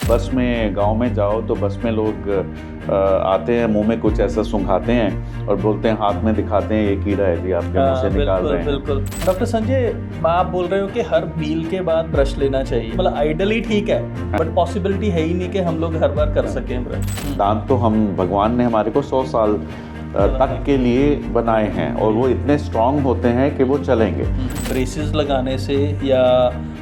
बस में गांव में जाओ तो बस में लोग आते हैं, मुंह में कुछ ऐसा सुंघाते हैं और बोलते हैं, हाथ में दिखाते हैं, ये कीड़ा है जी, आपके मुंह से निकाल रहे हैं। बिल्कुल। डॉक्टर संजय, आप बोल रहे हो कि हर मील के बाद ब्रश लेना चाहिए, मतलब आइडियली ठीक है, बट पॉसिबिलिटी है ही नहीं कि हम लोग हर बार कर सकें ब्रश। दांत तो हम भगवान ने हमारे को 100 साल तक के लिए बनाए हैं और वो इतने स्ट्रांग होते हैं कि वो चलेंगे। ब्रेसेस लगाने से या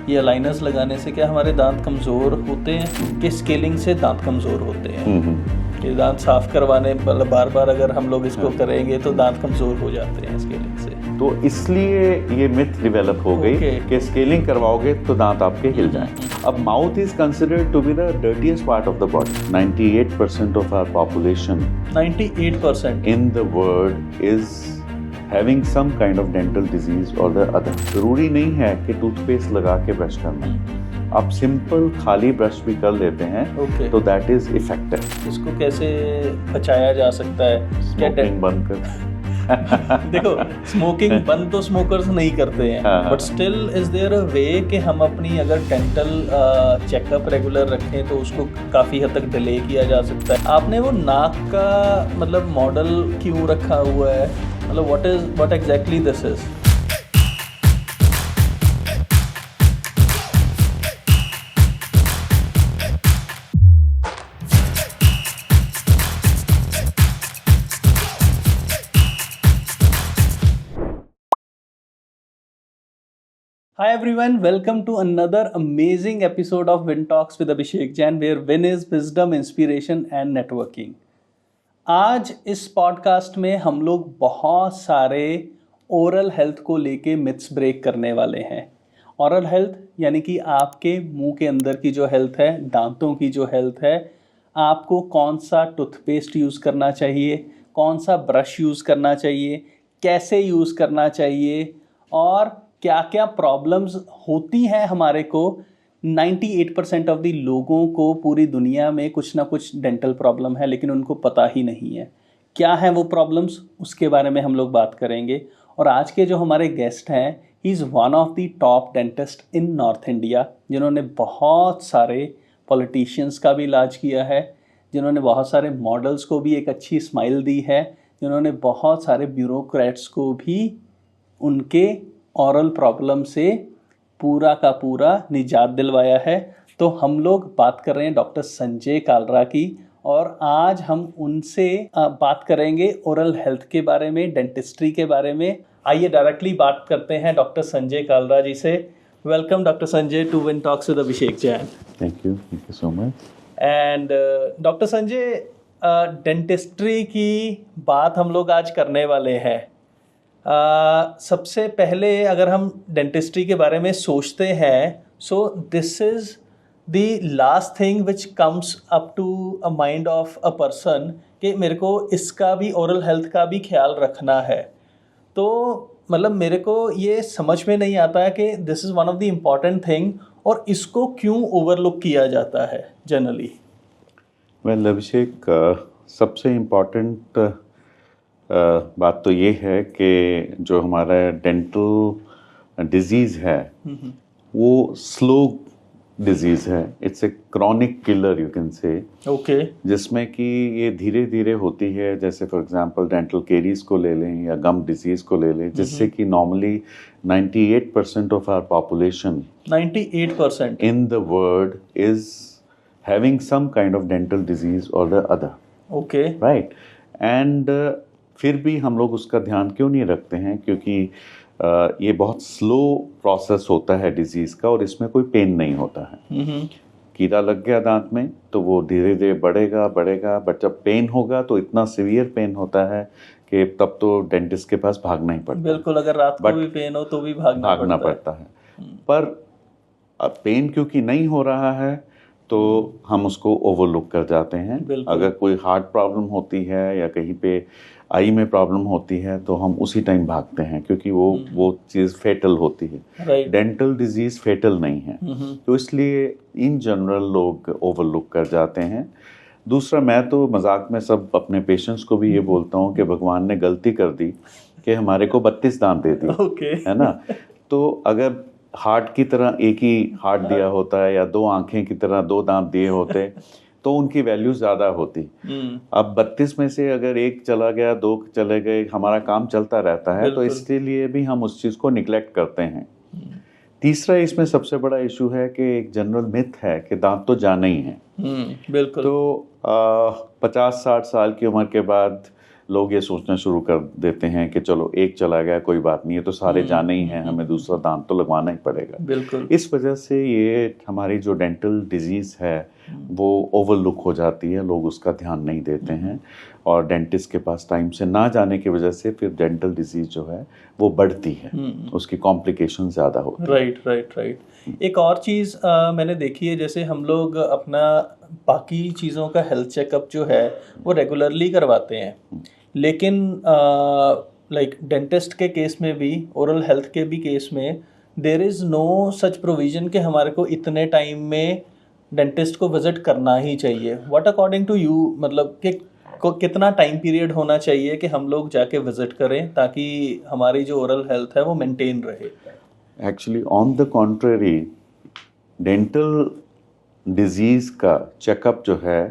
ये लाइनर्स लगाने से क्या हमारे दांत कमज़ोर होते हैं कि स्केलिंग से दांत कमज़ोर होते हैं? ये दांत साफ करवाने मतलब बार बार अगर हम लोग इसको करेंगे तो दांत कमज़ोर हो जाते हैं स्केलिंग से। तो इसलिए ये मिथ डेवलप हो गई कि स्केलिंग करवाओगे तो दांत आपके हिल जाएं। अब mouth is considered to be the dirtiest part of the body. 98% of our population 98% in the world is having some kind of dental disease or the other। जरूरी नहीं है कि टूथपेस्ट लगा के ब्रश करना, आप सिंपल खाली ब्रश भी कर लेते हैं तो दैट इज इफेक्टिव। इसको कैसे बचाया जा सकता है? स्मोकिंग बंद कर देखो, स्मोकिंग बंद तो स्मोकर्स नहीं करते हैं, but still is there a way कि हम अपनी अगर डेंटल चेकअप रेगुलर रखें तो उसको काफ़ी हद तक डिले किया जा सकता है। आपने वो नाक का मतलब मॉडल क्यों रखा हुआ है, मतलब what exactly this is? Hi everyone, welcome to another amazing episode of Win Talks with Abhishek Jain, where Win is wisdom, inspiration and networking. आज इस पॉडकास्ट में हम लोग बहुत सारे ओरल हेल्थ को लेके मिथ्स ब्रेक करने वाले हैं। ओरल हेल्थ यानी कि आपके मुंह के अंदर की जो हेल्थ है, दांतों की जो हेल्थ है, आपको कौन सा टूथपेस्ट यूज़ करना चाहिए, कौन सा ब्रश यूज़ करना चाहिए, कैसे यूज़ करना चाहिए और क्या क्या प्रॉब्लम्स होती हैं हमारे को। 98% ऑफ द लोगों को पूरी दुनिया में कुछ ना कुछ डेंटल प्रॉब्लम है, लेकिन उनको पता ही नहीं है क्या है वो प्रॉब्लम्स, उसके बारे में हम लोग बात करेंगे। और आज के जो हमारे गेस्ट हैं, he is one of the top dentist in north India, जिन्होंने बहुत सारे पॉलिटिशियंस का भी इलाज किया है, जिन्होंने बहुत सारे मॉडल्स को भी एक अच्छी स्माइल दी है, जिन्होंने बहुत सारे ब्यूरोक्रेट्स को भी उनके ओरल प्रॉब्लम से पूरा का पूरा निजात दिलवाया है। तो हम लोग बात कर रहे हैं डॉक्टर संजय कालरा की, और आज हम उनसे बात करेंगे ओरल हेल्थ के बारे में, डेंटिस्ट्री के बारे में। आइए डायरेक्टली बात करते हैं डॉक्टर संजय कालरा जी से। Welcome doctor Sanjay to win talks with Abhishek Jain. Thank you so much. And doctor Sanjay, dentistry की बात हम लोग आज करने वाले हैं। सबसे पहले अगर हम डेंटिस्ट्री के बारे में सोचते हैं, so this is the last thing which comes up to a mind of a person कि मेरे को इसका भी, ओरल हेल्थ का भी ख्याल रखना है। तो मतलब मेरे को ये समझ में नहीं आता है कि this is one of the important thing, और इसको क्यों ओवरलुक किया जाता है जनरली। वेल अभिषेक, सबसे इम्पॉर्टेंट बात तो ये है कि जो हमारा डेंटल डिजीज़ है वो स्लो डिजीज़ है। It's a chronic killer you can से। ओके। जिसमें कि ये धीरे धीरे होती है। जैसे फॉर एग्जांपल डेंटल केरीज को ले लें या गम डिजीज़ को ले लें, जिससे कि normally 98% of our population 98% in the world is having some kind of dental disease और the other. Okay, right. And फिर भी हम लोग उसका ध्यान क्यों नहीं रखते हैं? क्योंकि ये बहुत स्लो प्रोसेस होता है डिजीज़ का, और इसमें कोई पेन नहीं होता है। कीड़ा लग गया दांत में तो वो धीरे धीरे बढ़ेगा, बट जब पेन होगा तो इतना सीवियर पेन होता है कि तब तो डेंटिस्ट के पास भागना ही पड़ता है। बिल्कुल, अगर रात को भी पेन हो तो भी भागना पड़ता है। पर अब पेन क्योंकि नहीं हो रहा है तो हम उसको ओवरलुक कर जाते हैं। अगर कोई हार्ट प्रॉब्लम होती है या कहीं पे आई में प्रॉब्लम होती है तो हम उसी टाइम भागते हैं, क्योंकि वो चीज़ फेटल होती है। डेंटल डिजीज़ फेटल नहीं है, तो इसलिए इन जनरल लोग ओवरलुक कर जाते हैं। दूसरा, मैं तो मजाक में सब अपने पेशेंट्स को भी ये बोलता हूँ कि भगवान ने गलती कर दी कि हमारे को 32 दांत दे दिए, है ना। तो अगर हार्ट की तरह एक ही हार्ट दिया होता है या दो आंखें की तरह दो दांत दिए होते तो उनकी वैल्यू ज़्यादा होती। अब 32 में से अगर एक चला गया, दो चले गए, हमारा काम चलता रहता है, तो इसके लिए भी हम उस चीज़ को निगलेक्ट करते हैं। तीसरा इसमें सबसे बड़ा इशू है कि एक जनरल मिथ है कि दांत तो जाने ही हैं। बिल्कुल। तो 50-60 साल की उम्र के बाद लोग ये सोचना शुरू कर देते हैं कि चलो एक चला गया कोई बात नहीं है, तो सारे जाने ही हैं, हमें दूसरा दांत तो लगवाना ही पड़ेगा। बिल्कुल। इस वजह से ये हमारी जो डेंटल डिजीज़ है वो ओवरलुक हो जाती है, लोग उसका ध्यान नहीं देते हैं और डेंटिस्ट के पास टाइम से ना जाने की वजह से फिर डेंटल डिजीज़ जो है वो बढ़ती है, उसकी कॉम्प्लिकेशन ज़्यादा होती है। राइट। एक और चीज़ मैंने देखी है, जैसे हम लोग अपना बाकी चीज़ों का हेल्थ चेकअप जो है वो रेगुलरली करवाते हैं, लेकिन लाइक डेंटिस्ट के केस में भी, ओरल हेल्थ के भी केस में, there is no such provision कि हमारे को इतने टाइम में डेंटिस्ट को विजिट करना ही चाहिए। व्हाट अकॉर्डिंग टू यू, मतलब कि कितना टाइम पीरियड होना चाहिए कि हम लोग जाके विजिट करें ताकि हमारी जो ओरल हेल्थ है वो मेंटेन रहे? Actually on the contrary, dental disease का चेकअप जो है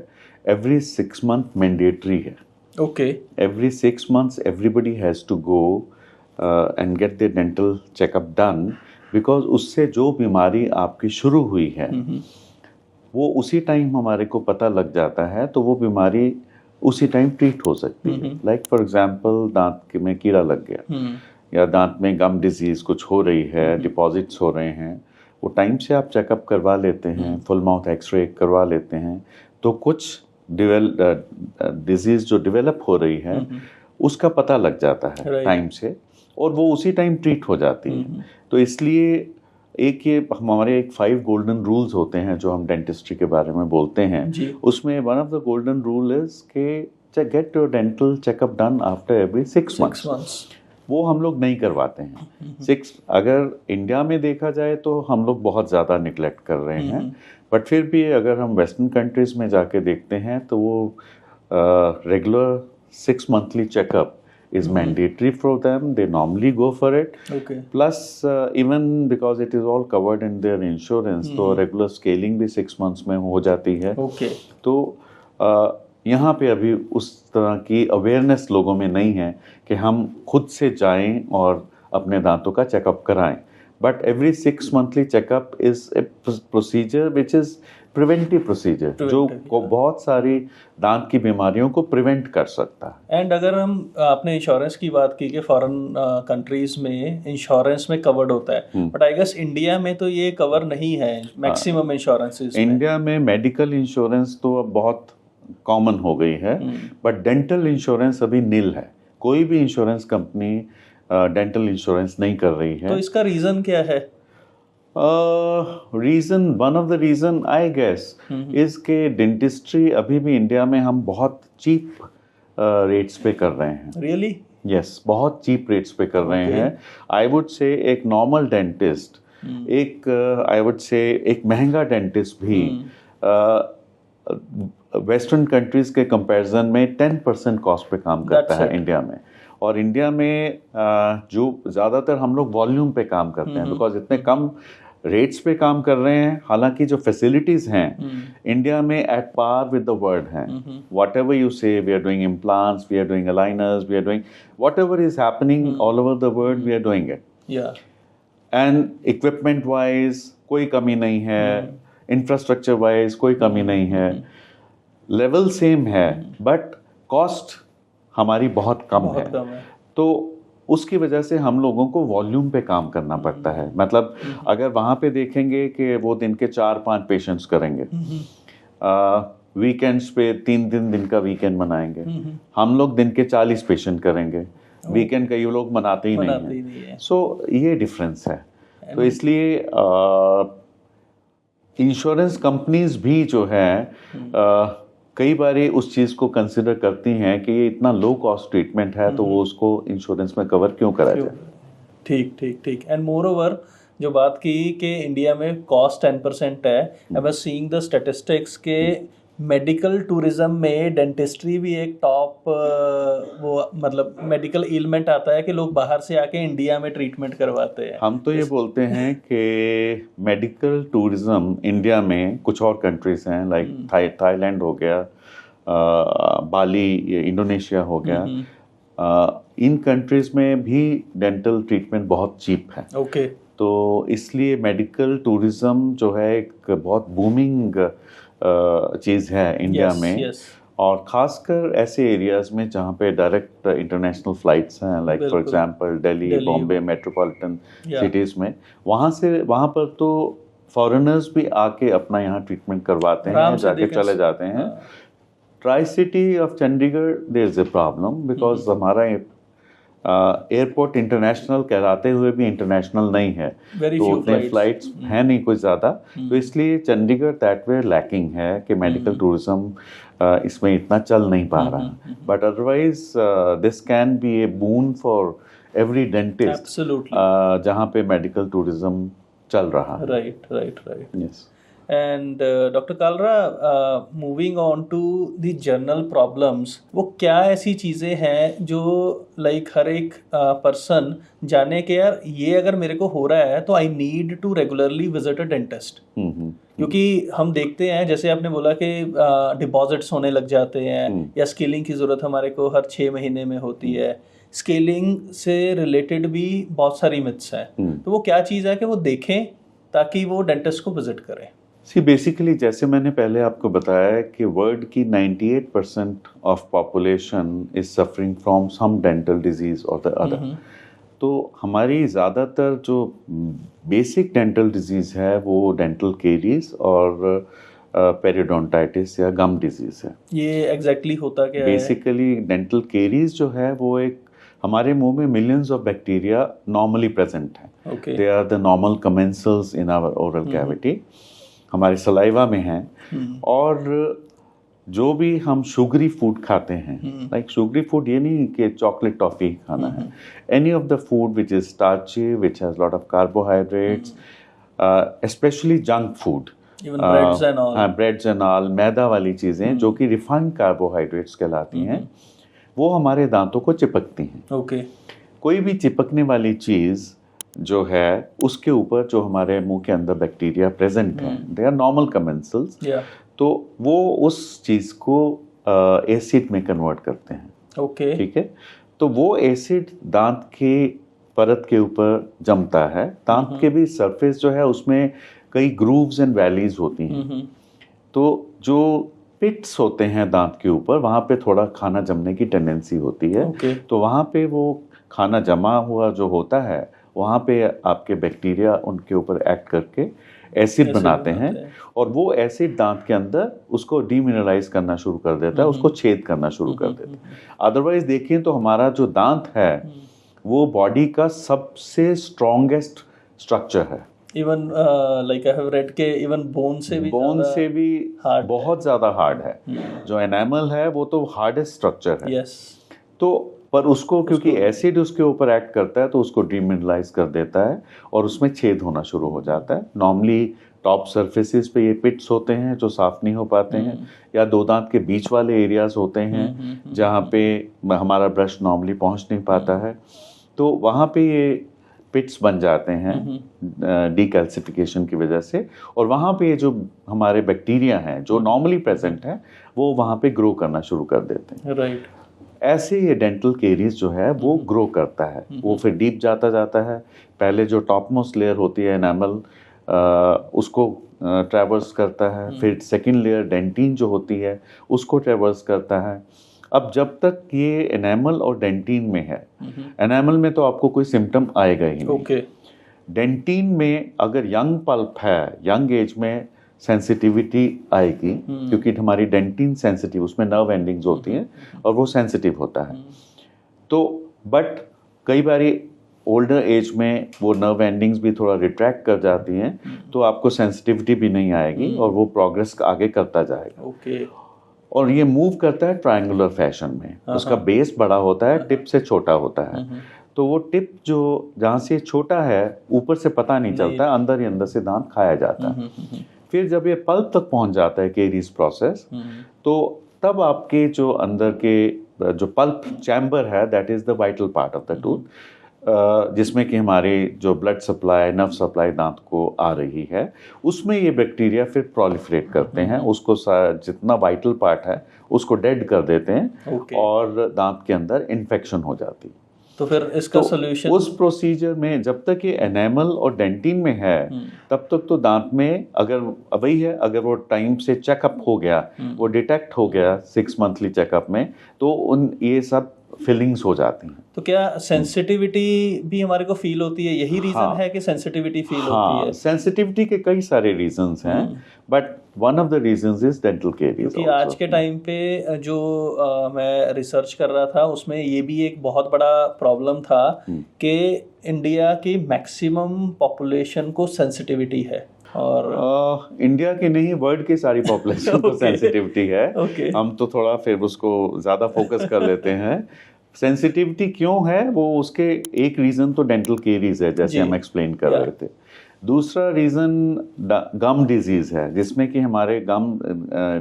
एवरी 6 मंथ मैंडेटरी है। Okay. Every 6 months everybody has to go and get their dental checkup done, because उससे जो बीमारी आपकी शुरू हुई है वो उसी टाइम हमारे को पता लग जाता है, तो वो बीमारी उसी टाइम ट्रीट हो सकती है। लाइक फॉर एग्जांपल दांत में कीड़ा लग गया या दांत में गम डिजीज़ कुछ हो रही है, डिपॉजिट्स हो रहे हैं, वो टाइम से आप चेकअप करवा लेते हैं, फुल माउथ एक्सरे करवा लेते हैं, तो कुछ डिजीज़ जो डेवलप हो रही है उसका पता लग जाता है टाइम से, और वो उसी टाइम ट्रीट हो जाती है। तो इसलिए एक ये हमारे एक 5 गोल्डन रूल्स होते हैं जो हम डेंटिस्ट्री के बारे में बोलते हैं, उसमें one of the golden rule is के get your dental checkup done after every 6 months. वो हम लोग नहीं करवाते हैं। 6 अगर इंडिया में देखा जाए तो हम लोग बहुत ज़्यादा निगलेक्ट कर रहे हैं, बट फिर भी अगर हम वेस्टर्न कंट्रीज़ में जाके देखते हैं तो वो regular 6 monthly checkup is mandatory for them. They normally go for it. Okay. Plus, even because it is all covered in their insurance, तो regular scaling भी 6 months में हो जाती है। Okay. तो यहाँ पे अभी उस तरह की अवेयरनेस लोगों में नहीं है कि हम खुद से जाएं और अपने दांतों का चेकअप कराएं। But every 6 monthly checkup is a procedure which is preventive procedure, जो को बहुत सारी दांत की बीमारियों को प्रिवेंट कर सकता है। एंड अगर हम आपने इंश्योरेंस की बात की कि फॉरेन कंट्रीज में इंश्योरेंस में कवर्ड होता है, बट आई गेस इंडिया में तो ये कवर नहीं है मैक्सिमम इंश्योरेंसेस में। इंडिया में मेडिकल इंश्योरेंस तो अब बहुत कॉमन हो गई है, बट डेंटल इंश्योरेंस अभी नील है। कोई भी इंश्योरेंस कंपनी डेंटल इंश्योरेंस नहीं कर रही है। तो इसका रीज़न क्या है? One of the reason I guess is के डेंटिस्ट्री अभी भी इंडिया में हम बहुत चीप रेट्स पे कर रहे हैं। रियली? यस, बहुत चीप रेट्स पे कर रहे हैं। आई वुड से एक नॉर्मल डेंटिस्ट, एक आई वुड से एक महंगा डेंटिस्ट भी वेस्टर्न कंट्रीज के कंपैरिजन में 10% कॉस्ट पे काम करता है इंडिया में। और इंडिया में जो ज़्यादातर हम लोग वॉल्यूम पे काम करते हैं, बिकॉज इतने कम रेट्स पे काम कर रहे हैं। हालांकि जो फैसिलिटीज़ हैं इंडिया में at par with the world हैं। Whatever you say, we are doing implants, we are doing aligners, we are doing whatever is happening all over the world, we are doing it. And equipment wise कोई कमी नहीं है, infrastructure wise कोई कमी नहीं है, level same है, but cost हमारी बहुत कम है। तो उसकी वजह से हम लोगों को वॉल्यूम पे काम करना पड़ता है। मतलब अगर वहाँ पे देखेंगे कि वो दिन के 4-5 पेशेंट्स करेंगे, वीकेंड्स पे 3 दिन का वीकेंड मनाएंगे, हम लोग दिन के 40 पेशेंट करेंगे, वीकेंड कई लोग मनाते ही नहीं है। सो ये डिफरेंस है। तो इसलिए इंश्योरेंस कंपनीज भी जो है कई बार उस चीज़ को कंसिडर करती हैं कि ये इतना लो कॉस्ट ट्रीटमेंट है, तो वो उसको इंश्योरेंस में कवर क्यों करा जाए। ठीक। एंड मोर ओवर जो बात की कि इंडिया में कॉस्ट 10% है, I was seeing the statistics के मेडिकल टूरिज्म में डेंटिस्ट्री भी एक टॉप वो मतलब मेडिकल एलिमेंट आता है कि लोग बाहर से आके इंडिया में ट्रीटमेंट करवाते हैं। हम तो ये बोलते हैं कि मेडिकल टूरिज्म इंडिया में कुछ और कंट्रीज हैं लाइक थाईलैंड हो गया, बाली, इंडोनेशिया हो गया, इन कंट्रीज में भी डेंटल ट्रीटमेंट बहुत चीप है। ओके। तो इसलिए मेडिकल टूरिज्म जो है एक बहुत बूमिंग चीज़ है इंडिया में। और खासकर ऐसे एरियाज में जहाँ पे डायरेक्ट इंटरनेशनल फ्लाइट्स हैं, like for example Delhi, Bombay, metropolitan cities में, वहाँ पर तो फॉरेनर्स भी आके अपना यहाँ ट्रीटमेंट करवाते हैं, जाके चले जाते हैं। Tricity of Chandigarh there is a problem because हमारा एयरपोर्ट इंटरनेशनल कहलाते हुए भी इंटरनेशनल नहीं है, तो उतने फ्लाइट्स हैं नहीं कुछ ज़्यादा। तो इसलिए चंडीगढ़ दैट वे लैकिंग है कि मेडिकल टूरिज्म इसमें इतना चल नहीं पा रहा। But otherwise this can be a boon for every dentist जहाँ पे मेडिकल टूरिज्म चल रहा है। Right. Yes. And doctor Kalra, moving on to the general problems, वो क्या ऐसी चीज़ें हैं जो लाइक हर एक पर्सन जाने के यार ये अगर मेरे को हो रहा है तो I need to regularly visit a dentist. क्योंकि हम देखते हैं जैसे आपने बोला कि डिपॉजिट्स होने लग जाते हैं या स्केलिंग की ज़रूरत हमारे को हर 6 महीने में होती है। स्केलिंग से रिलेटेड भी बहुत सारी मिथ्स हैं, तो वो क्या चीज़ है कि वो देखें ताकि वो डेंटिस्ट को विजिट करें? बेसिकली जैसे मैंने पहले आपको बताया कि वर्ल्ड की 98% of population is suffering from some dental disease और द अदर। तो हमारी ज़्यादातर जो बेसिक डेंटल डिजीज़ है वो डेंटल केरीज और पेरिडोंटाइटिस या गम डिजीज़ है। ये एग्जैक्टली होता क्या है? बेसिकली डेंटल केरीज जो है वो एक हमारे मुंह में millions of bacteria normally present हैं। They are the normal commensals in our oral cavity, हमारे सलाइवा में हैं। और जो भी हम शुगरी फूड खाते हैं, लाइक शुगरी फूड ये नहीं कि चॉकलेट टॉफी खाना है, any of the food which is starchy, which has lot of carbohydrates, specially junk food, breads and all, मैदा वाली चीज़ें जो कि रिफाइंड कार्बोहाइड्रेट्स कहलाती हैं, वो हमारे दांतों को चिपकती हैं। कोई भी चिपकने वाली चीज़ जो है उसके ऊपर जो हमारे मुंह के अंदर बैक्टीरिया प्रेजेंट हैं, दे आर नॉर्मल कमेंसल्स, तो वो उस चीज़ को एसिड में कन्वर्ट करते हैं। ठीक है, तो वो एसिड दांत के परत के ऊपर जमता है। दांत के भी सरफेस जो है उसमें कई ग्रूव्स एंड वैलीज होती हैं। तो जो पिट्स होते हैं दांत के ऊपर, वहाँ पे थोड़ा खाना जमने की टेंडेंसी होती है। तो वहाँ पे वो खाना जमा हुआ जो होता है, वहाँ पे आपके बैक्टीरिया उनके ऊपर एक्ट करके एसिड बनाते हैं, और वो एसिड दांत के अंदर उसको डीमिनरलाइज करना शुरू कर देता है, उसको छेद करना शुरू कर देता है। अदरवाइज देखें तो हमारा जो दांत है वो बॉडी का सबसे स्ट्रॉन्गेस्ट स्ट्रक्चर है। Even like I have read के इवन बोन से भी बहुत ज़्यादा हार्ड है। जो एनामल है वो तो हार्डेस्ट स्ट्रक्चर है। तो पर उसको क्योंकि एसिड उसके ऊपर एक्ट करता है तो उसको डीमिनरलाइज कर देता है और उसमें छेद होना शुरू हो जाता है। नॉर्मली टॉप सरफेसेस पे ये पिट्स होते हैं जो साफ नहीं हो पाते हैं, या दो दांत के बीच वाले एरियाज होते हैं जहाँ पे हमारा ब्रश नॉर्मली पहुँच नहीं पाता है, तो वहाँ पे ये पिट्स बन जाते हैं डीकैल्सिफिकेशन की वजह से, और वहाँ पे जो हमारे बैक्टीरिया हैं जो नॉर्मली प्रेजेंट हैं वो वहाँ पे ग्रो करना शुरू कर देते हैं। राइट। ऐसे ये डेंटल केरीज जो है वो ग्रो करता है, वो फिर डीप जाता है। पहले जो टॉप मोस्ट लेयर होती है एनामल, उसको ट्रैवर्स करता है, फिर सेकंड लेयर डेंटिन जो होती है उसको ट्रैवर्स करता है। अब जब तक ये एनामल और डेंटिन में है, एनामल में तो आपको कोई सिम्टम आएगा ही नहीं। डेंटिन में अगर यंग पल्प है, यंग एज में सेंसिटिविटी आएगी, क्योंकि हमारी डेंटिन सेंसिटिव, उसमें नर्व एंडिंग्स होती हैं और वो सेंसिटिव होता है। तो बट कई बारी ओल्डर एज में वो नर्व एंडिंग्स भी थोड़ा रिट्रैक्ट कर जाती हैं, तो आपको सेंसिटिविटी भी नहीं आएगी और वो प्रोग्रेस आगे करता जाएगा। और ये मूव करता है ट्रायंगुलर फैशन में। उसका बेस बड़ा होता है, टिप से छोटा होता है। तो वो टिप जो जहाँ से छोटा है ऊपर से पता नहीं चलता है, अंदर ही अंदर से दांत खाया जाता है। फिर जब ये पल्प तक पहुंच जाता है केरीज प्रोसेस, तो तब आपके जो अंदर के जो पल्प चैम्बर है, that is the vital part of the tooth, जिसमें कि हमारी जो ब्लड सप्लाई, नर्व सप्लाई दांत को आ रही है, उसमें ये बैक्टीरिया फिर प्रोलिफरेट करते हैं, उसको जितना वाइटल पार्ट है उसको डेड कर देते हैं, और दांत के अंदर इन्फेक्शन हो जाती है। तो फिर इसका सोल्यूशन, उस प्रोसीजर में जब तक ये एनेमल और डेंटिन में है तब तक तो दांत में अगर वही है, अगर वो टाइम से चेकअप हो गया, वो डिटेक्ट हो गया 6 मंथली चेकअप में, तो उन ये सब फिलिंग्स हो जाती हैं। तो क्या सेंसिटिविटी भी हमारे को फील होती है? यही रीजन है कि सेंसिटिविटी फील होती है? सेंसिटिविटी के कई सारे रीजंस हैं, but one of the reasons is dental caries. क्योंकि आज के टाइम पे जो मैं रिसर्च कर रहा था उसमें ये भी एक बहुत बड़ा प्रॉब्लम था कि इंडिया की मैक्सिमम पॉपुलेशन को सेंसिटिविटी है, और इंडिया की नहीं, वर्ल्ड की सारी पॉपुलेशन को सेंसिटिविटी है। हम तो थोड़ा फिर उसको ज़्यादा फोकस कर लेते हैं। सेंसिटिविटी क्यों है, वो उसके एक रीज़न तो डेंटल केरीज है, जैसे हम एक्सप्लेन कर रहे थे। दूसरा रीज़न गम डिजीज़ है, जिसमें कि हमारे गम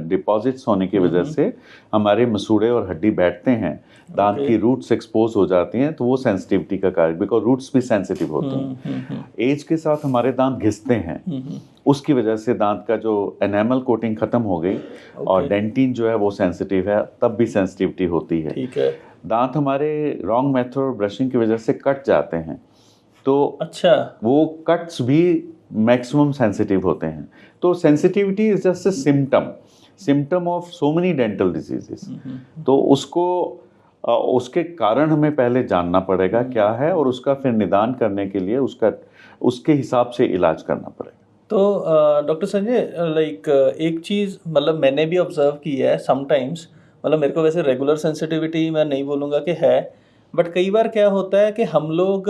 डिपॉजिट्स होने की वजह से हमारे मसूड़े और हड्डी बैठते हैं, दांत की रूट्स एक्सपोज हो जाती हैं, तो वो सेंसिटिविटी का कारण, बिकॉज रूट्स भी सेंसिटिव होते हैं। एज के साथ हमारे दांत घिसते हैं, उसकी वजह से दांत का जो एनामल कोटिंग खत्म हो गई, और डेंटिन जो है वो सेंसिटिव है, तब भी सेंसिटिविटी होती है। ठीक है। दांत हमारे रॉन्ग मेथड ब्रशिंग की वजह से कट जाते हैं, तो अच्छा, वो कट्स भी मैक्सिमम सेंसिटिव होते हैं। तो sensitivity is just a symptom of so many dental diseases. तो उसको उसके कारण हमें पहले जानना पड़ेगा क्या है, और उसका फिर निदान करने के लिए उसके हिसाब से इलाज करना पड़ेगा। तो डॉक्टर संजय, लाइक एक चीज़ मतलब मैंने भी ऑब्जर्व की है समटाइम्स, मतलब मेरे को वैसे रेगुलर सेंसिटिविटी मैं नहीं बोलूँगा कि है, बट कई बार क्या होता है कि हम लोग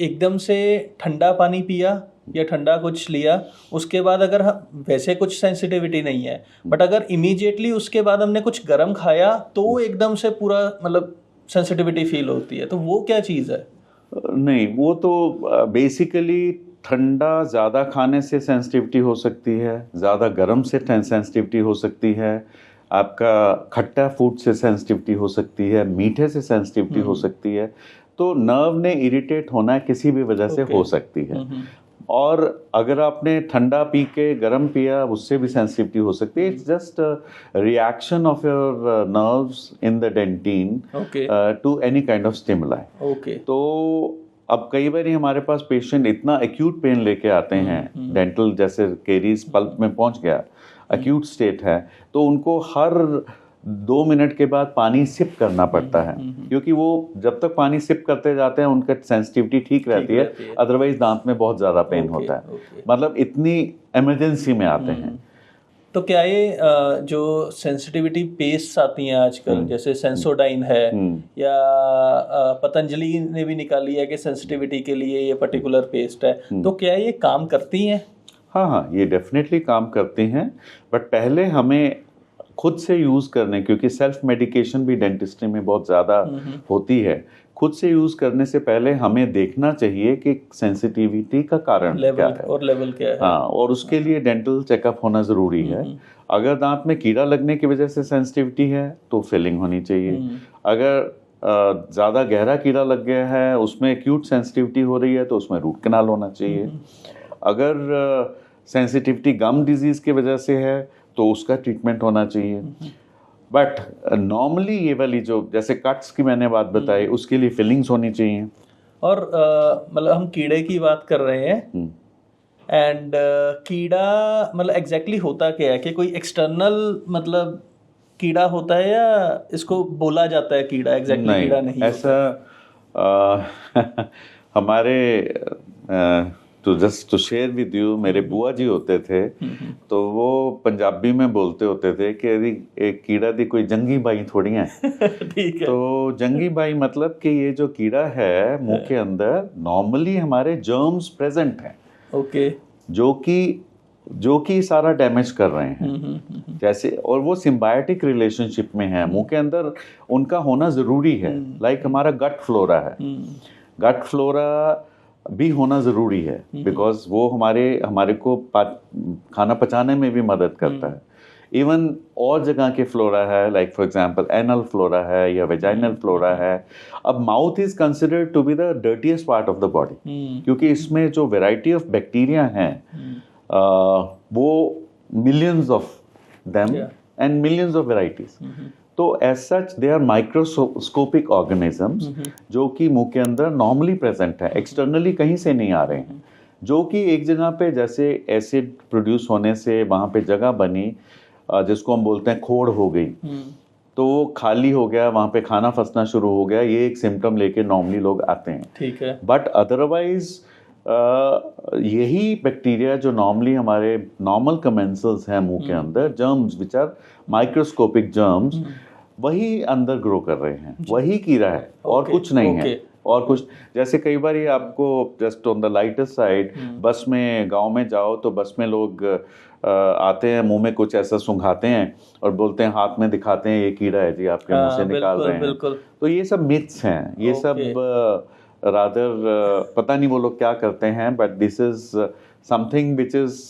एकदम से ठंडा पानी पिया या ठंडा कुछ लिया, उसके बाद अगर वैसे कुछ सेंसिटिविटी नहीं है, बट अगर इमीडिएटली उसके बाद हमने कुछ गर्म खाया तो एकदम से पूरा मतलब सेंसिटिविटी फील होती है, तो वो क्या चीज़ है? नहीं, वो तो बेसिकली ठंडा ज़्यादा खाने से सेंसिटिविटी हो सकती है, ज़्यादा गर्म से सेंसिटिविटी हो सकती है, आपका खट्टा फूड से सेंसिटिविटी हो सकती है, मीठे से सेंसिटिविटी हो सकती है। तो नर्व ने इरिटेट होना किसी भी वजह से हो सकती है। और अगर आपने ठंडा पी के गर्म पिया, उससे भी सेंसिटिविटी हो सकती है। It's just reaction of your nerves in the dentin to any kind of stimuli. तो अब कई बार हमारे पास पेशेंट इतना एक्यूट पेन लेके आते हैं, डेंटल जैसे केरीज पल्प में पहुंच गया, एक्यूट स्टेट है, तो उनको हर 2 मिनट के बाद पानी सिप करना पड़ता है, क्योंकि वो जब तक पानी सिप करते जाते हैं उनका सेंसिटिविटी ठीक रहती है, अदरवाइज दांत में बहुत ज़्यादा पेन होता है। मतलब इतनी इमरजेंसी में आते हैं। तो क्या ये जो सेंसिटिविटी पेस्ट आती हैं आजकल, जैसे सेंसोडाइन है, या पतंजलि ने भी निकाली है कि सेंसिटिविटी के लिए ये पर्टिकुलर पेस्ट है, तो क्या ये काम करती हैं? हाँ, ये डेफिनेटली काम करती हैं, बट पहले हमें खुद से यूज़ करने, क्योंकि सेल्फ मेडिकेशन भी डेंटिस्ट्री में बहुत ज़्यादा होती है, खुद से यूज़ करने से पहले हमें देखना चाहिए कि सेंसिटिविटी का कारण क्या है और लेवल क्या है। हाँ, और उसके लिए डेंटल चेकअप होना ज़रूरी है। अगर दांत में कीड़ा लगने की वजह से सेंसिटिविटी है तो फिलिंग होनी चाहिए। अगर ज़्यादा गहरा कीड़ा लग गया है, उसमें एक्यूट सेंसिटिविटी हो रही है, तो उसमें रूट कैनाल होना चाहिए। अगर सेंसिटिविटी गम डिजीज़ की वजह से है तो उसका ट्रीटमेंट होना चाहिए। बट नॉर्मली ये वाली जो जैसे कट्स की मैंने बात बताई, उसके लिए फिलिंग्स होनी चाहिए। और मतलब हम कीड़े की बात कर रहे हैं, एंड कीड़ा मतलब एग्जैक्टली होता क्या है? कि कोई एक्सटर्नल मतलब कीड़ा होता है, या इसको बोला जाता है कीड़ा? एग्जैक्टली कीड़ा नहीं ऐसा हमारे तो just to share with you, मेरे बुआ जी होते थे, तो वो पंजाबी में बोलते होते थे कि यदि एक कीड़ा दी कोई जंगी बाई थोड़ी है। ठीक है। तो जंगी बाई मतलब कि ये जो कीड़ा है मुंह के अंदर, नॉर्मली हमारे जर्म्स प्रेजेंट हैं, जो कि सारा डैमेज कर रहे हैं जैसे, और वो सिम्बायोटिक रिलेशनशिप में है, मुंह के अंदर उनका होना ज़रूरी है। लाइक हमारा गट फ्लोरा है, गट फ्लोरा भी होना ज़रूरी है, बिकॉज वो हमारे को खाना पचाने में भी मदद करता है। इवन और जगह के फ्लोरा है, like for example anal flora है या वेजाइनल फ्लोरा है। अब mouth is considered to be the dirtiest part of the body, क्योंकि इसमें जो वेराइटी ऑफ बैक्टीरिया हैं वो millions of them and millions of varieties. तो as such they are microscopic organisms जो कि मुंह के अंदर नॉर्मली प्रेजेंट है, एक्सटर्नली कहीं से नहीं आ रहे हैं, जो कि एक जगह पे जैसे एसिड प्रोड्यूस होने से वहाँ पे जगह बनी, जिसको हम बोलते हैं खोड़ हो गई, तो वो खाली हो गया, वहाँ पे खाना फंसना शुरू हो गया, ये एक सिम्टम लेके नॉर्मली लोग आते हैं। ठीक है। बट अदरवाइज यही बैक्टीरिया जो नॉर्मली हमारे नॉर्मल कमेंसल्स हैं मुंह के अंदर, germs which are microscopic germs, वही अंदर ग्रो कर रहे हैं, वही कीड़ा है और कुछ नहीं है। और कुछ जैसे कई बार ये आपको just on the lighter side बस में गांव में जाओ तो बस में लोग आते हैं, मुंह में कुछ ऐसा सुंघाते हैं और बोलते हैं, हाथ में दिखाते हैं, ये कीड़ा है जी, आपके मुंह से निकाल रहे हैं। तो ये सब मिथ्स हैं, ये सब रादर पता नहीं वो लोग क्या करते हैं, but this is something which is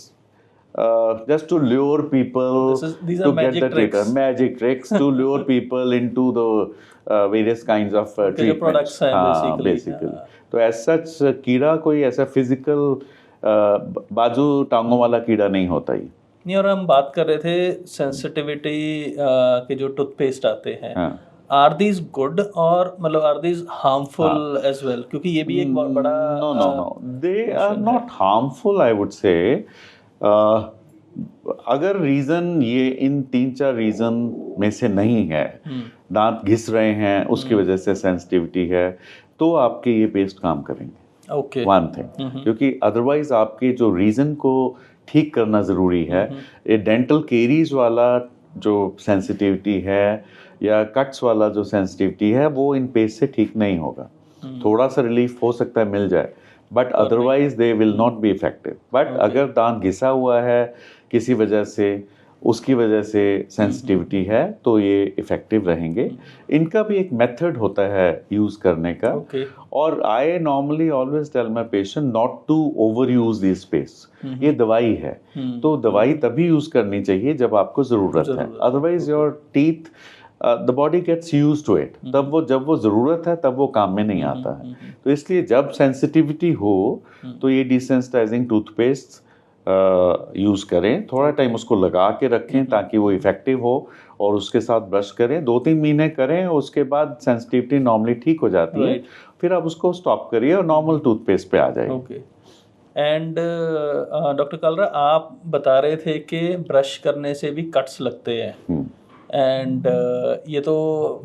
just to lure people these to are get the treatment, magic tricks to lure people into the various kinds of treatments. products हैं basically. तो as such कीड़ा कोई ऐसा physical बाजू टांगों वाला कीड़ा नहीं होता ही नहीं। और हम बात कर रहे थे सेंसिटिविटी के जो टूथपेस्ट आते हैं, आर दीज गुड और मतलब are these harmful as well? क्योंकि ये भी एक बहुत बड़ा no they are not harmful, I would say. अगर रीज़न ये इन 3-4 रीज़न में से नहीं है, दांत घिस रहे हैं उसकी वजह से सेंसिटिविटी है, तो आपके ये पेस्ट काम करेंगे। ओके, वन थिंग, क्योंकि अदरवाइज आपके जो रीज़न को ठीक करना ज़रूरी है। ये डेंटल केरीज वाला जो सेंसिटिविटी है या कट्स वाला जो सेंसिटिविटी है, वो इन पेस्ट से ठीक नहीं होगा। थोड़ा सा रिलीफ हो सकता है, मिल जाए, but otherwise they will not be effective. But अगर दांत घिसा हुआ है किसी वजह से, उसकी वजह से सेंसिटिविटी है, तो ये इफेक्टिव रहेंगे। इनका भी एक मेथड होता है यूज़ करने का। और I normally always tell my patient not to over use this paste. ये दवाई है, तो दवाई तभी यूज़ करनी चाहिए जब आपको ज़रूरत है। Otherwise your teeth the body gets used to it, जब वो ज़रूरत है तब वो काम में नहीं आता है। तो इसलिए जब सेंसिटिविटी हो तो ये डिसेंसिटाइजिंग टूथपेस्ट यूज़ करें, थोड़ा टाइम उसको लगा के रखें ताकि वो इफ़ेक्टिव हो, और उसके साथ ब्रश करें, 2-3 महीने करें, उसके बाद सेंसिटिविटी नॉर्मली ठीक हो जाती है, फिर आप उसको स्टॉप करिए और नॉर्मल टूथपेस्ट पे आ जाइए। ओके। एंड डॉक्टर कालरा, आप बता रहे थे कि ब्रश करने से भी कट्स लगते हैं, एंड ये तो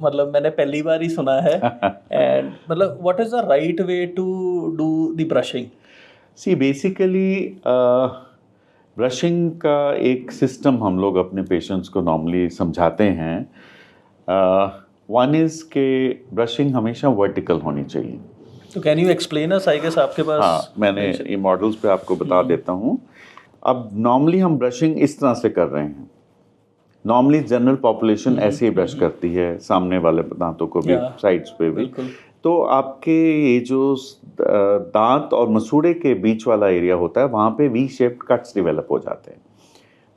मतलब मैंने पहली बार ही सुना है। एंड मतलब what is the right way to do the brushing? See basically brushing का एक सिस्टम हम लोग अपने पेशेंट्स को नॉर्मली समझाते हैं। वन इज के ब्रशिंग हमेशा वर्टिकल होनी चाहिए। तो can you explain us? I guess आपके पास। हाँ, मैंने ये मॉडल्स पे आपको बता देता हूँ। अब नॉर्मली हम ब्रशिंग इस तरह से कर रहे हैं, नॉर्मली जनरल पॉपुलेशन ऐसे ही ब्रश करती है, सामने वाले दांतों को भी, साइड्स पे भी। तो आपके ये जो दांत और मसूड़े के बीच वाला एरिया होता है, वहाँ पे वी शेप्ड कट्स डेवलप हो जाते हैं।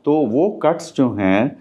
तो वो कट्स जो हैं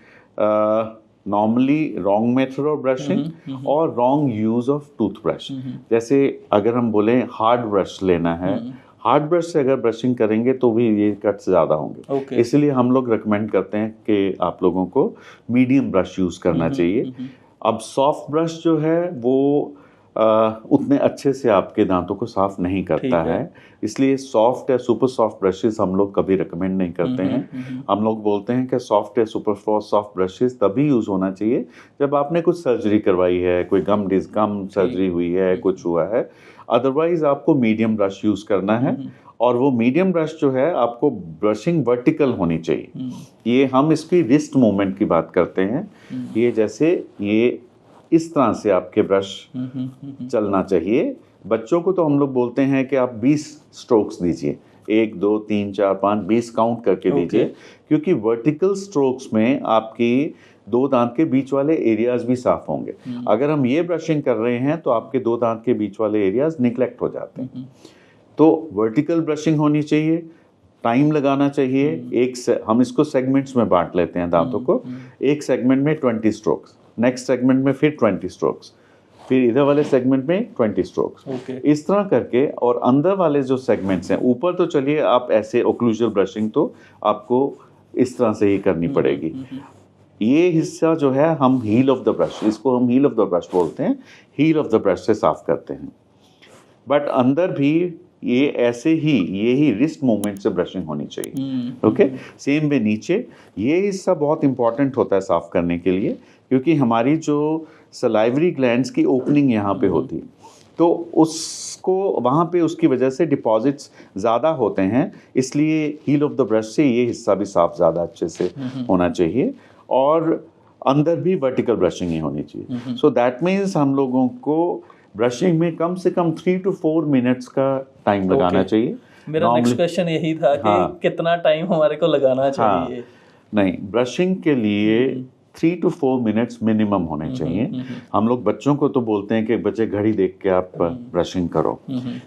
normally wrong method of brushing और रॉन्ग यूज ऑफ टूथब्रश। जैसे अगर हम बोलें हार्ड ब्रश लेना है, हार्ड ब्रश से अगर ब्रशिंग करेंगे तो भी ये कट्स ज़्यादा होंगे। इसलिए हम लोग रिकमेंड करते हैं कि आप लोगों को मीडियम ब्रश यूज़ करना चाहिए। अब सॉफ्ट ब्रश जो है वो उतने अच्छे से आपके दांतों को साफ नहीं करता है, इसलिए सॉफ्ट या सुपर सॉफ्ट ब्रशेस हम लोग कभी रिकमेंड नहीं करते हैं। हम लोग बोलते हैं कि सॉफ्ट या सुपर सॉफ्ट ब्रशेस तभी यूज़ होना चाहिए जब आपने कुछ सर्जरी करवाई है, कोई गम सर्जरी हुई है, कुछ हुआ है। अदरवाइज आपको मीडियम ब्रश यूज़ करना है, और वो मीडियम ब्रश जो है आपको ब्रशिंग वर्टिकल होनी चाहिए। ये हम इसकी रिस्ट मूवमेंट की बात करते हैं। ये जैसे ये इस तरह से आपके ब्रश चलना चाहिए। बच्चों को तो हम लोग बोलते हैं कि आप 20 स्ट्रोक्स दीजिए, 1 2 3 4 5 20 काउंट करके दीजिए, क्योंकि वर्टिकल स्ट्रोक्स में आपकी 2 दांत के बीच वाले एरियाज भी साफ होंगे। अगर हम ये ब्रशिंग कर रहे हैं तो आपके 2 दांत के बीच वाले एरियाज निगलेक्ट हो जाते हैं। तो वर्टिकल ब्रशिंग होनी चाहिए, टाइम लगाना चाहिए। हम इसको सेगमेंट्स में बांट लेते हैं दांतों को। एक सेगमेंट में 20 स्ट्रोक्स, नेक्स्ट सेगमेंट में फिर 20 स्ट्रोक्स, फिर इधर वाले सेगमेंट में 20 स्ट्रोक्स। इस तरह करके, और अंदर वाले जो सेगमेंट्स हैं, ऊपर तो चलिए आप ऐसे ओक्लूजल ब्रशिंग तो आपको इस तरह से ही करनी पड़ेगी। ये हिस्सा जो है हम हील ऑफ द ब्रश, इसको हम हील ऑफ द ब्रश बोलते हैं, हील ऑफ द ब्रश से साफ करते हैं। बट अंदर भी ये ऐसे ही, ये ही रिस्ट मूवमेंट से ब्रशिंग होनी चाहिए। ओके, सेम वे नीचे, ये हिस्सा बहुत इंपॉर्टेंट होता है साफ करने के लिए, क्योंकि हमारी जो सलाइवरी ग्लैंड्स की ओपनिंग यहाँ पे होती है, तो उसको वहाँ पे उसकी वजह से डिपॉजिट्स ज़्यादा होते हैं, इसलिए हील ऑफ द ब्रश से ये हिस्सा भी साफ ज़्यादा अच्छे से होना चाहिए। और अंदर भी वर्टिकल ब्रशिंग ही होनी चाहिए। सो दैट मीन्स हम लोगों को ब्रशिंग में कम से कम 3 to 4 मिनट्स का टाइम लगाना चाहिए। मेरा नेक्स्ट क्वेश्चन यही था कि कितना टाइम हमारे को लगाना चाहिए। नहीं, ब्रशिंग के लिए 3 to 4 मिनट्स मिनिमम होने चाहिए। हम लोग बच्चों को तो बोलते हैं कि बच्चे घड़ी देख के आप ब्रशिंग करो।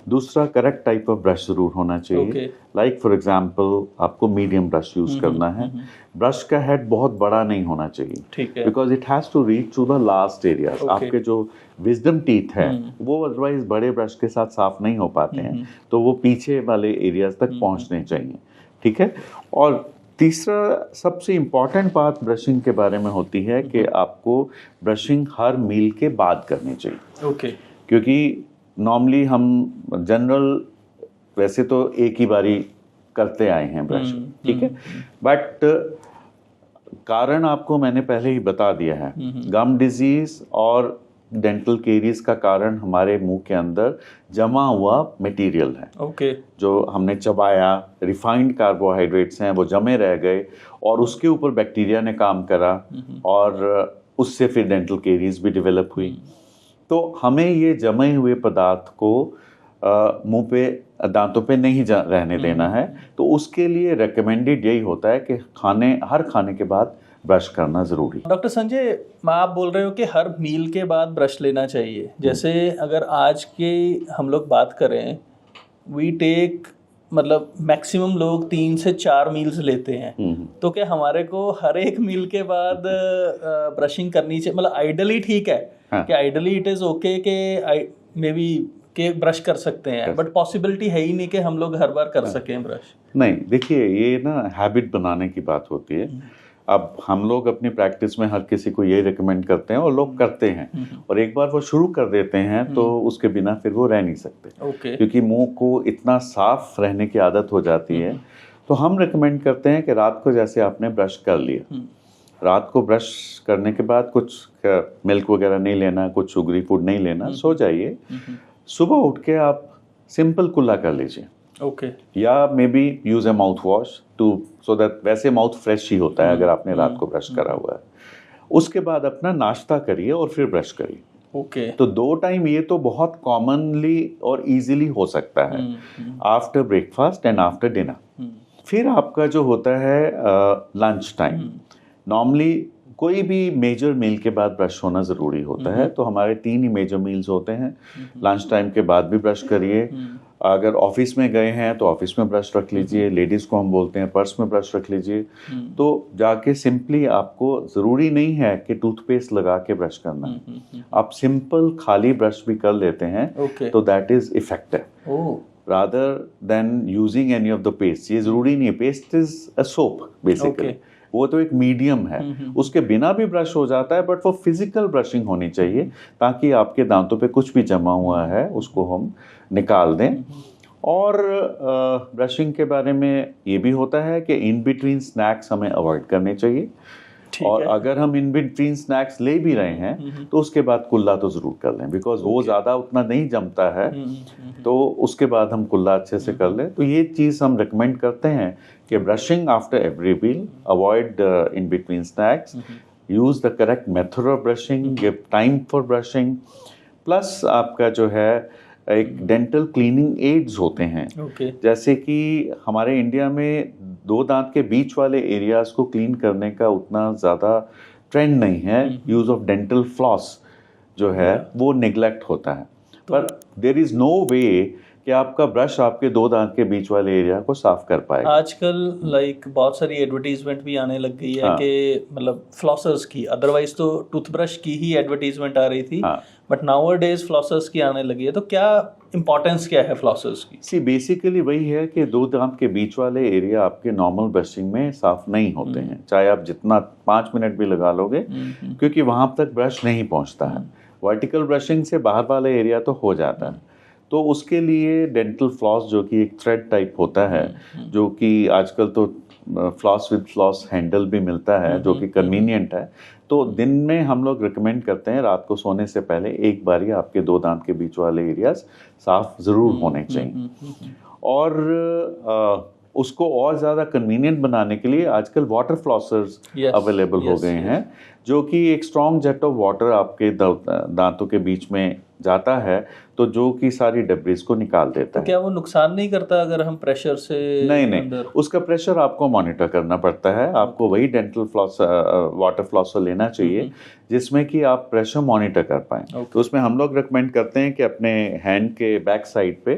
दूसरा, करेक्ट टाइप ऑफ ब्रश जरूर होना चाहिए। लाइक फॉर एग्जांपल आपको मीडियम ब्रश यूज करना है। ब्रश का हेड बहुत बड़ा नहीं होना चाहिए, because it has to reach to the last areas. आपके जो विजडम टीथ है वो अदरवाइज बड़े ब्रश के साथ साफ नहीं हो पाते हैं, तो वो पीछे वाले एरियाज तक पहुंचने चाहिए। ठीक है। और तीसरा सबसे इम्पॉर्टेंट बात ब्रशिंग के बारे में होती है कि आपको ब्रशिंग हर मील के बाद करनी चाहिए। क्योंकि नॉर्मली हम जनरल वैसे तो एक ही बारी करते आए हैं ब्रशिंग, ठीक है, बट कारण आपको मैंने पहले ही बता दिया है। गम डिजीज और डेंटल केरीज का कारण हमारे मुंह के अंदर जमा हुआ मटेरियल है। जो हमने चबाया, रिफाइंड कार्बोहाइड्रेट्स हैं, वो जमे रह गए और उसके ऊपर बैक्टीरिया ने काम करा और उससे फिर डेंटल केरीज भी डेवलप हुई। तो हमें ये जमे हुए पदार्थ को मुंह पे, दांतों पे नहीं रहने देना है। तो उसके लिए रेकमेंडेड यही होता है कि हर खाने के बाद ब्रश करना जरूरी। डॉक्टर संजय, आप बोल रहे हो कि हर मील के बाद ब्रश लेना चाहिए। जैसे अगर आज के हम लोग बात करें, वी टेक, मतलब मैक्सिमम लोग 3 से 4 मील्स लेते हैं, तो क्या हमारे को हर एक मील के बाद ब्रशिंग करनी चाहिए? मतलब आइडली ठीक है कि आइडली इट इज़ ओके कि मे बी के ब्रश कर सकते हैं, बट पॉसिबिलिटी है ही नहीं कि हम लोग हर बार कर सकें ब्रश। नहीं, देखिए ये ना हैबिट बनाने की बात होती है। अब हम लोग अपनी प्रैक्टिस में हर किसी को ये रिकमेंड करते हैं और लोग करते हैं, और एक बार वो शुरू कर देते हैं तो उसके बिना फिर वो रह नहीं सकते। क्योंकि मुंह को इतना साफ रहने की आदत हो जाती है। तो हम रिकमेंड करते हैं कि रात को जैसे आपने ब्रश कर लिया, रात को ब्रश करने के बाद कुछ मिल्क वगैरह नहीं लेना, कुछ शुगरी फूड नहीं लेना, सो जाइए। सुबह उठ के आप सिंपल कुल्ला कर लीजिए, या maybe use a mouthwash too, so that, वैसे माउथ फ्रेश ही होता है अगर आपने रात को ब्रश करा हुआ है। उसके बाद अपना नाश्ता करिए और फिर ब्रश करिए। तो 2 टाइम ये तो बहुत कॉमनली और इजीली हो सकता है, after breakfast and after dinner. फिर आपका जो होता है लंच टाइम, नॉर्मली कोई भी मेजर मील के बाद ब्रश होना ज़रूरी होता है। तो हमारे 3 ही मेजर मील्स होते हैं। लंच टाइम के बाद भी ब्रश करिए, अगर ऑफिस में गए हैं तो ऑफिस में ब्रश रख लीजिए, लेडीज़ को हम बोलते हैं पर्स में ब्रश रख लीजिए। तो जाके सिंपली, आपको ज़रूरी नहीं है कि टूथपेस्ट लगा के ब्रश करना है, आप सिंपल खाली ब्रश भी कर लेते हैं तो that is effective rather than using any of the paste. ये ज़रूरी नहीं है, paste is a soap basically, वो तो एक मीडियम है, उसके बिना भी ब्रश हो जाता है, बट वो फिजिकल ब्रशिंग होनी चाहिए ताकि आपके दांतों पे कुछ भी जमा हुआ है उसको हम निकाल दें। और ब्रशिंग के बारे में ये भी होता है कि इन बिटवीन स्नैक्स हमें अवॉइड करने चाहिए, और अगर हम इन बिटवीन स्नैक्स ले भी रहे हैं तो उसके बाद कुल्ला तो ज़रूर कर लें, बिकॉज वो ज़्यादा उतना नहीं जमता है, तो उसके बाद हम कुल्ला अच्छे से कर लें। तो ये चीज़ हम रिकमेंड करते हैं कि brushing after every meal, avoid in between snacks, use the correct method of brushing, give time for brushing, plus आपका जो है एक डेंटल क्लीनिंग एड्स होते हैं। जैसे कि हमारे इंडिया में 2 दांत के बीच वाले एरियाज को क्लीन करने का उतना ज़्यादा ट्रेंड नहीं है। यूज़ ऑफ डेंटल फ्लॉस जो है वो नेग्लेक्ट होता है, पर देयर इज़ नो वे कि आपका ब्रश आपके दो दांत के बीच वाले एरिया को साफ कर पाएगा। आजकल बहुत सारी एडवर्टीजमेंट भी आने लग गई है हाँ। कि मतलब फ्लॉसर्स की, अदरवाइज तो टूथब्रश की ही एडवर्टीजमेंट आ रही थी, हाँ। बट नाउअडेज फ्लॉसर्स की आने लगी है। तो क्या इंपॉर्टेंस क्या है फ्लॉसर्स की? बेसिकली वही है कि दो दांत के बीच वाले एरिया आपके नॉर्मल ब्रशिंग में साफ नहीं होते हैं, चाहे आप जितना 5 मिनट भी लगा लोगे, क्योंकि वहां तक ब्रश नहीं पहुंचता है। वर्टिकल ब्रशिंग से बाहर वाला एरिया तो हो जाता है। तो उसके लिए डेंटल फ्लॉस, जो कि एक थ्रेड टाइप होता है, जो कि आजकल तो फ्लॉस विद फ्लॉस हैंडल भी मिलता है, जो कि कन्वीनियंट है। तो दिन में हम लोग रिकमेंड करते हैं रात को सोने से पहले एक बार ही आपके दो दांत के बीच वाले एरियाज साफ जरूर होने चाहिए। और उसको और ज़्यादा कन्वीनियंट बनाने के लिए आजकल वाटर फ्लॉसर्स अवेलेबल हो गए हैं, जो कि एक स्ट्रॉन्ग जेट ऑफ वाटर आपके दांतों के बीच में जाता है, तो जो कि सारी डेब्रिस को निकाल देता है। क्या वो नुकसान नहीं करता अगर हम प्रेशर से? नहीं, उसका प्रेशर आपको मॉनिटर करना पड़ता है। आपको वही डेंटल फ्लॉस वाटर फ्लॉसर लेना चाहिए जिसमें कि आप प्रेशर मॉनिटर कर पाएं। तो उसमें हम लोग रिकमेंड करते हैं कि अपने हैंड के बैक साइड पे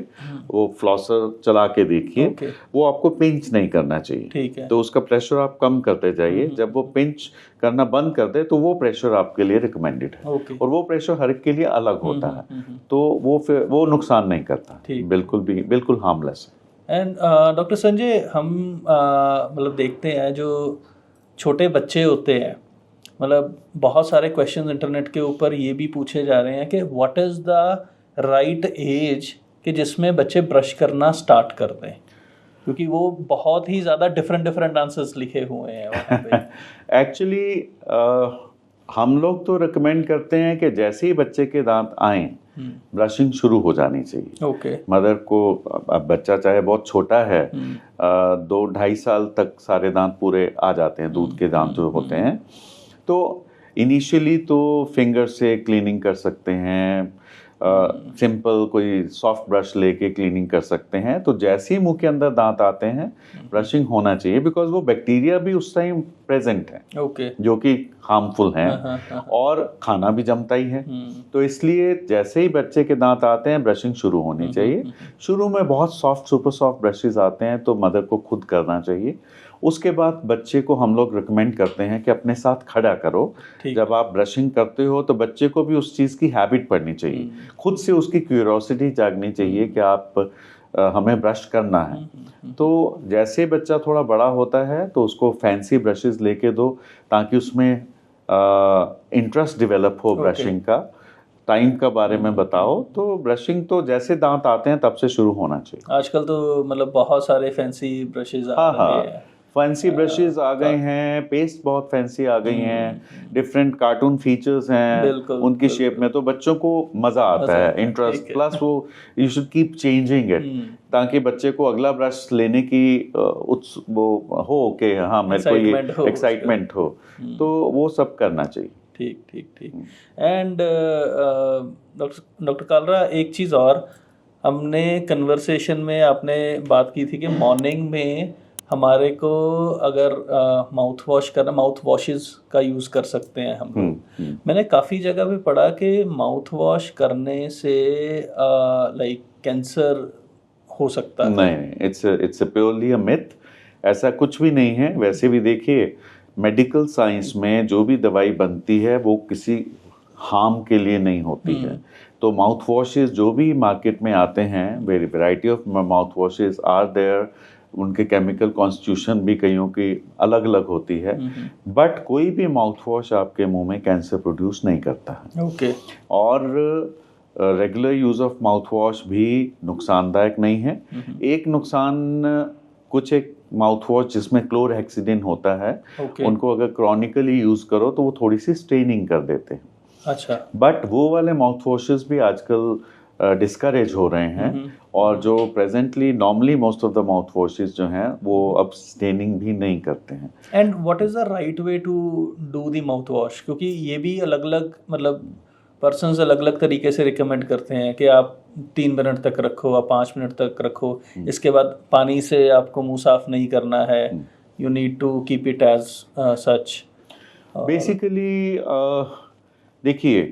वो फ्लॉसर चला के देखिए, वो आपको पिंच नहीं करना चाहिए। ठीक है। तो उसका प्रेशर आप कम करते जाइए। जब वो पिंच करना बंद कर दे तो वो प्रेशर आपके लिए रिकमेंडेड है। और वो प्रेशर हर एक के लिए अलग होता है, तो वो नुकसान नहीं करता, बिल्कुल हार्मलेस है। एंड डॉक्टर संजय, हम मतलब देखते हैं जो छोटे बच्चे होते हैं, मतलब बहुत सारे क्वेश्चंस इंटरनेट के ऊपर ये भी पूछे जा रहे हैं कि what is the right age कि जिसमें बच्चे ब्रश करना स्टार्ट कर दें, क्योंकि वो बहुत ही ज़्यादा डिफरेंट आंसर्स लिखे हुए हैं वहाँ पे। एक्चुअली हम लोग तो रिकमेंड करते हैं कि जैसे ही बच्चे के दांत आएं ब्रशिंग शुरू हो जानी चाहिए। मदर को, अब बच्चा चाहे बहुत छोटा है, 2-2.5 साल तक सारे दांत पूरे आ जाते हैं, दूध के दांत जो होते हैं, तो इनिशियली तो फिंगर से क्लीनिंग कर सकते हैं, सिंपल कोई सॉफ्ट ब्रश लेके क्लीनिंग कर सकते हैं। तो जैसे ही मुंह के अंदर दांत आते हैं ब्रशिंग होना चाहिए, बिकॉज वो बैक्टीरिया भी उस टाइम प्रेजेंट है, जो कि हार्मफुल हैं, और खाना भी जमता ही है। तो इसलिए जैसे ही बच्चे के दांत आते हैं ब्रशिंग शुरू होनी चाहिए। शुरू में बहुत सॉफ्ट, सुपर सॉफ्ट ब्रशेस आते हैं, तो मदर को खुद करना चाहिए। उसके बाद बच्चे को हम लोग रिकमेंड करते हैं कि अपने साथ खड़ा करो। जब आप ब्रशिंग करते हो तो बच्चे को भी उस चीज़ की हैबिट पड़नी चाहिए, खुद से उसकी क्यूरियोसिटी जागनी चाहिए कि आप हमें ब्रश करना है। तो जैसे बच्चा थोड़ा बड़ा होता है तो उसको फैंसी ब्रशेस लेके दो, ताकि उसमें इंटरेस्ट डेवलप हो ब्रशिंग का। टाइम का बारे में बताओ, तो ब्रशिंग तो जैसे दांत आते हैं तब से शुरू होना चाहिए। आजकल तो मतलब बहुत सारे फैंसी ब्रशेस आ गए हैं। फैंसी ब्रशेस आ गए हैं, पेस्ट बहुत फैंसी आ गई हैं, डिफरेंट कार्टून फीचर्स हैं उनकी शेप में, तो बच्चों को मज़ा आता है, इंटरेस्ट, प्लस वो you should keep changing it, ताकि बच्चे को अगला ब्रश लेने की वो हो कि हाँ मेरे को ये एक्साइटमेंट हो, तो वो सब करना चाहिए। ठीक। एंड डॉक्टर कालरा, एक चीज़ और, हमने कन्वर्सेशन में आपने बात की थी कि मॉर्निंग में हमारे को अगर माउथ वॉश करना, माउथ वॉशेस का यूज़ कर सकते हैं हम लोग। मैंने काफ़ी जगह पे पढ़ा कि माउथ वॉश करने से कैंसर हो सकता है। नहीं, इट्स प्योरली अ मिथ। ऐसा कुछ भी नहीं है। वैसे भी देखिए, मेडिकल साइंस में जो भी दवाई बनती है वो किसी हार्म के लिए नहीं होती है। तो माउथ वॉशेस जो भी मार्केट में आते हैं, very variety of mouthwashes are there, उनके केमिकल कॉन्स्टिट्यूशन भी कईयों की अलग अलग होती है, बट कोई भी माउथ वॉश आपके मुंह में कैंसर प्रोड्यूस नहीं करता है। और regular use of mouth wash भी नुकसानदायक नहीं है। एक नुकसान कुछ एक माउथ वॉश जिसमें क्लोरहेक्सिडिन होता है, उनको अगर क्रॉनिकली यूज़ करो तो वो थोड़ी सी स्टेनिंग कर देते हैं। अच्छा। बट वो वाले माउथ वॉशेस भी आजकल डिस्करेज हो रहे हैं, और जो presently normally most of the mouthwashes जो हैं वो अब स्टेनिंग भी नहीं करते हैं। And what is the right way to do the mouthwash? क्योंकि ये भी अलग अलग, मतलब पर्सन्स अलग अलग तरीके से रिकमेंड करते हैं कि आप 3 मिनट तक रखो, आप 5 मिनट तक रखो, इसके बाद पानी से आपको मुंह साफ नहीं करना है, you need to keep it as such. Basically देखिए,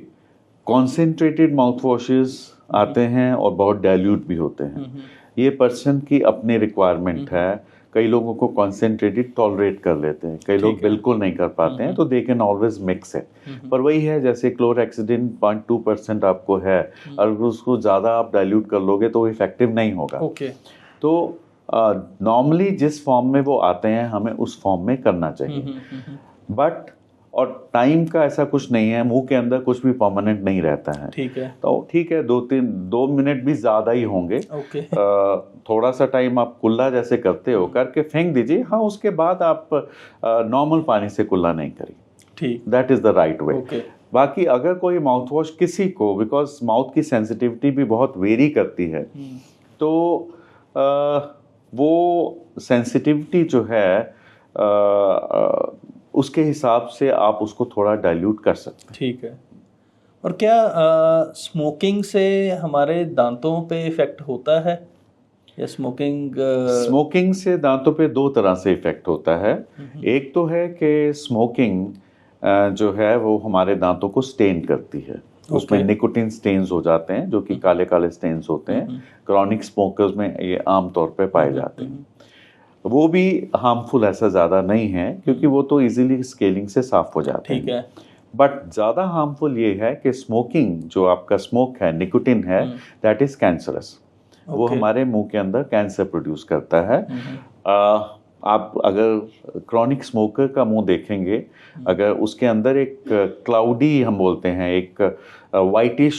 कॉन्सेंट्रेटेड माउथ वॉशेस आते हैं और बहुत डाइल्यूट भी होते हैं। ये पर्सन की अपनी रिक्वायरमेंट है। कई लोगों को कॉन्सेंट्रेटेड टॉलरेट कर लेते हैं, कई लोग बिल्कुल नहीं कर पाते हैं, तो दे कैन ऑलवेज मिक्स है। पर वही है, जैसे क्लोरहेक्सिडिन 0.2% आपको है, अगर उसको ज़्यादा आप डाइल्यूट कर लोगे तो इफेक्टिव नहीं होगा। तो नॉर्मली जिस फॉर्म में वो आते हैं हमें उस फॉर्म में करना चाहिए। बट और टाइम का ऐसा कुछ नहीं है, मुंह के अंदर कुछ भी परमानेंट नहीं रहता है। ठीक है, तो ठीक है, 2 मिनट भी ज़्यादा ही होंगे। थोड़ा सा टाइम आप कुल्ला जैसे करते हो करके फेंक दीजिए। हाँ, उसके बाद आप नॉर्मल पानी से कुल्ला नहीं करिए। ठीक, दैट इज़ द राइट वे। बाकी अगर कोई माउथ वॉश किसी को, बिकॉज माउथ की सेंसिटिविटी भी बहुत वेरी करती है, तो वो सेंसिटिविटी जो है उसके हिसाब से आप उसको थोड़ा डाइल्यूट कर सकते हैं। ठीक है। और क्या स्मोकिंग से हमारे दांतों पे इफेक्ट होता है, या स्मोकिंग से दांतों पे 2 तरह से इफेक्ट होता है। एक तो है कि स्मोकिंग जो है वो हमारे दांतों को स्टेन करती है। उसमें निकोटिन स्टेन्स हो जाते हैं, जो कि काले काले स्टेन्स होते हैं। क्रॉनिक स्मोकर्स में ये आमतौर पे पाए जाते हैं। वो भी हार्मफुल ऐसा ज़्यादा नहीं है, क्योंकि वो तो इजीली स्केलिंग से साफ हो जाते हैं। ठीक है। बट ज़्यादा हार्मफुल ये है कि स्मोकिंग, जो आपका स्मोक है, निकोटिन है, दैट इज़ कैंसरस। वो हमारे मुंह के अंदर कैंसर प्रोड्यूस करता है। आप अगर क्रॉनिक स्मोकर का मुंह देखेंगे, अगर उसके अंदर एक क्लाउडी, हम बोलते हैं, एक वाइटिश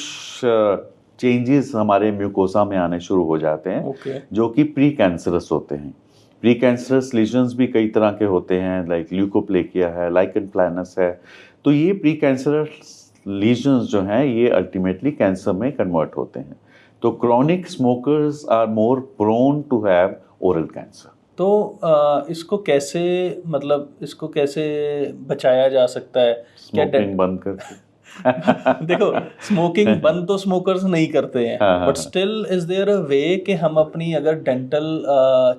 चेंजेस हमारे म्यूकोसा में आने शुरू हो जाते हैं, जो कि प्री कैंसरस होते हैं। प्री कैंसरस लीजन्स भी कई तरह के होते हैं, लाइक ल्यूकोप्लेकिया है, लाइकन प्लैनस है। तो ये प्री कैंसरस लीजन्स जो हैं, ये अल्टीमेटली कैंसर में कन्वर्ट होते हैं। तो chronic smokers are more prone to have oral cancer. तो इसको कैसे बचाया जा सकता है? स्मोकिंग बंद करके। देखो, स्मोकिंग बंद तो स्मोकर्स नहीं करते हैं, but still is there a way कि हम अपनी अगर डेंटल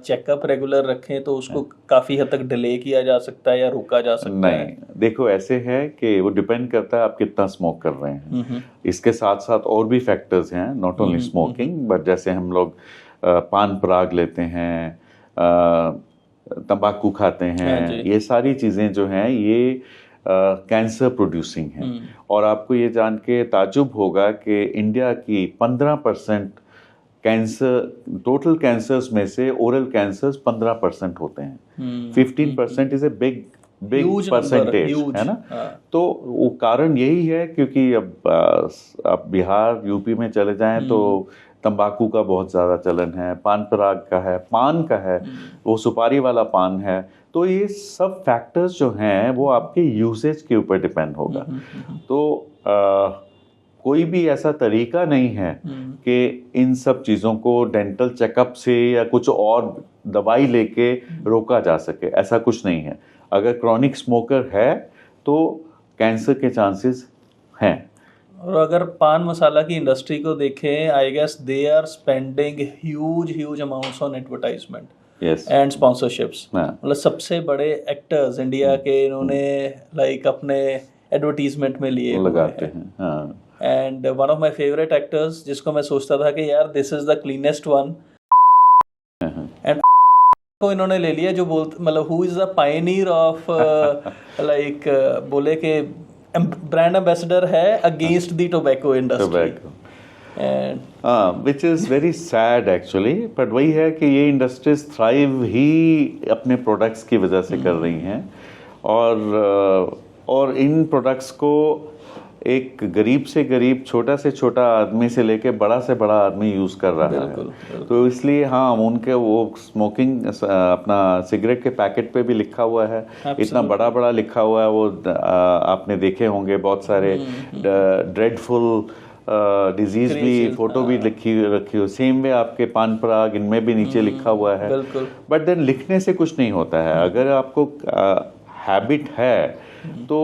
चेकअप रेगुलर रखें तो उसको काफी हद तक डिले किया जा सकता है या रोका जा सकता है? नहीं, देखो ऐसे है कि वो डिपेंड करता है आप कितना स्मोक कर रहे हैं। इसके साथ साथ और भी फैक्टर्स हैं, नॉट ओनली स्मोकिंग, बट जैसे हम लोग पान पराग लेते हैं, तंबाकू खाते हैं, ये सारी चीज़ें जो हैं ये कैंसर प्रोड्यूसिंग हैं। और आपको ये जान के ताजुब होगा कि इंडिया की 15% कैंसर, टोटल कैंसर्स में से ओरल कैंसर्स 15% होते हैं। 15% इज ए बिग परसेंटेज, है ना। तो वो कारण यही है क्योंकि अब बिहार, यूपी में चले जाएं तो तंबाकू का बहुत ज़्यादा चलन है, पान पराग का है, पान का है, वो सुपारी वाला पान है। तो ये सब फैक्टर्स जो हैं वो आपके यूसेज के ऊपर डिपेंड होगा। तो कोई भी ऐसा तरीका नहीं है कि इन सब चीज़ों को डेंटल चेकअप से या कुछ और दवाई लेके रोका जा सके, ऐसा कुछ नहीं है। अगर क्रॉनिक स्मोकर है तो कैंसर के चांसेस हैं। और अगर पान मसाला की इंडस्ट्री को देखें, I guess they are spending huge amounts on advertisement and sponsorships. मतलब सबसे बड़े एक्टर्स इंडिया के इन्होंने लाइक अपने एडवर्टीजमेंट में लिए लगाते हैं। And one of my favourite actors, जिसको मैं सोचता था कि यार this is the cleanest one, and को इन्होंने ले लिया, जो मतलब who is the Pioneer of like बोले कि ब्रांड एम्बेसडर है against the tobacco industry, which is very sad actually. But वही है कि ये इंडस्ट्रीज थ्राइव ही अपने प्रोडक्ट्स की वजह से कर रही हैं, और इन प्रोडक्ट्स को एक गरीब से गरीब, छोटा से छोटा आदमी से लेके बड़ा से बड़ा आदमी यूज़ कर रहा है। तो इसलिए हाँ, उनके वो स्मोकिंग अपना सिगरेट के पैकेट पे भी लिखा हुआ है, इतना बड़ा बड़ा लिखा हुआ है। वो आपने देखे होंगे बहुत सारे ड्रेडफुल डिजीज भी, फोटो भी रखी हो। सेम वे आपके पान पराग, इनमें भी नीचे लिखा हुआ है। बट देन लिखने से कुछ नहीं होता है। अगर आपको हैबिट है तो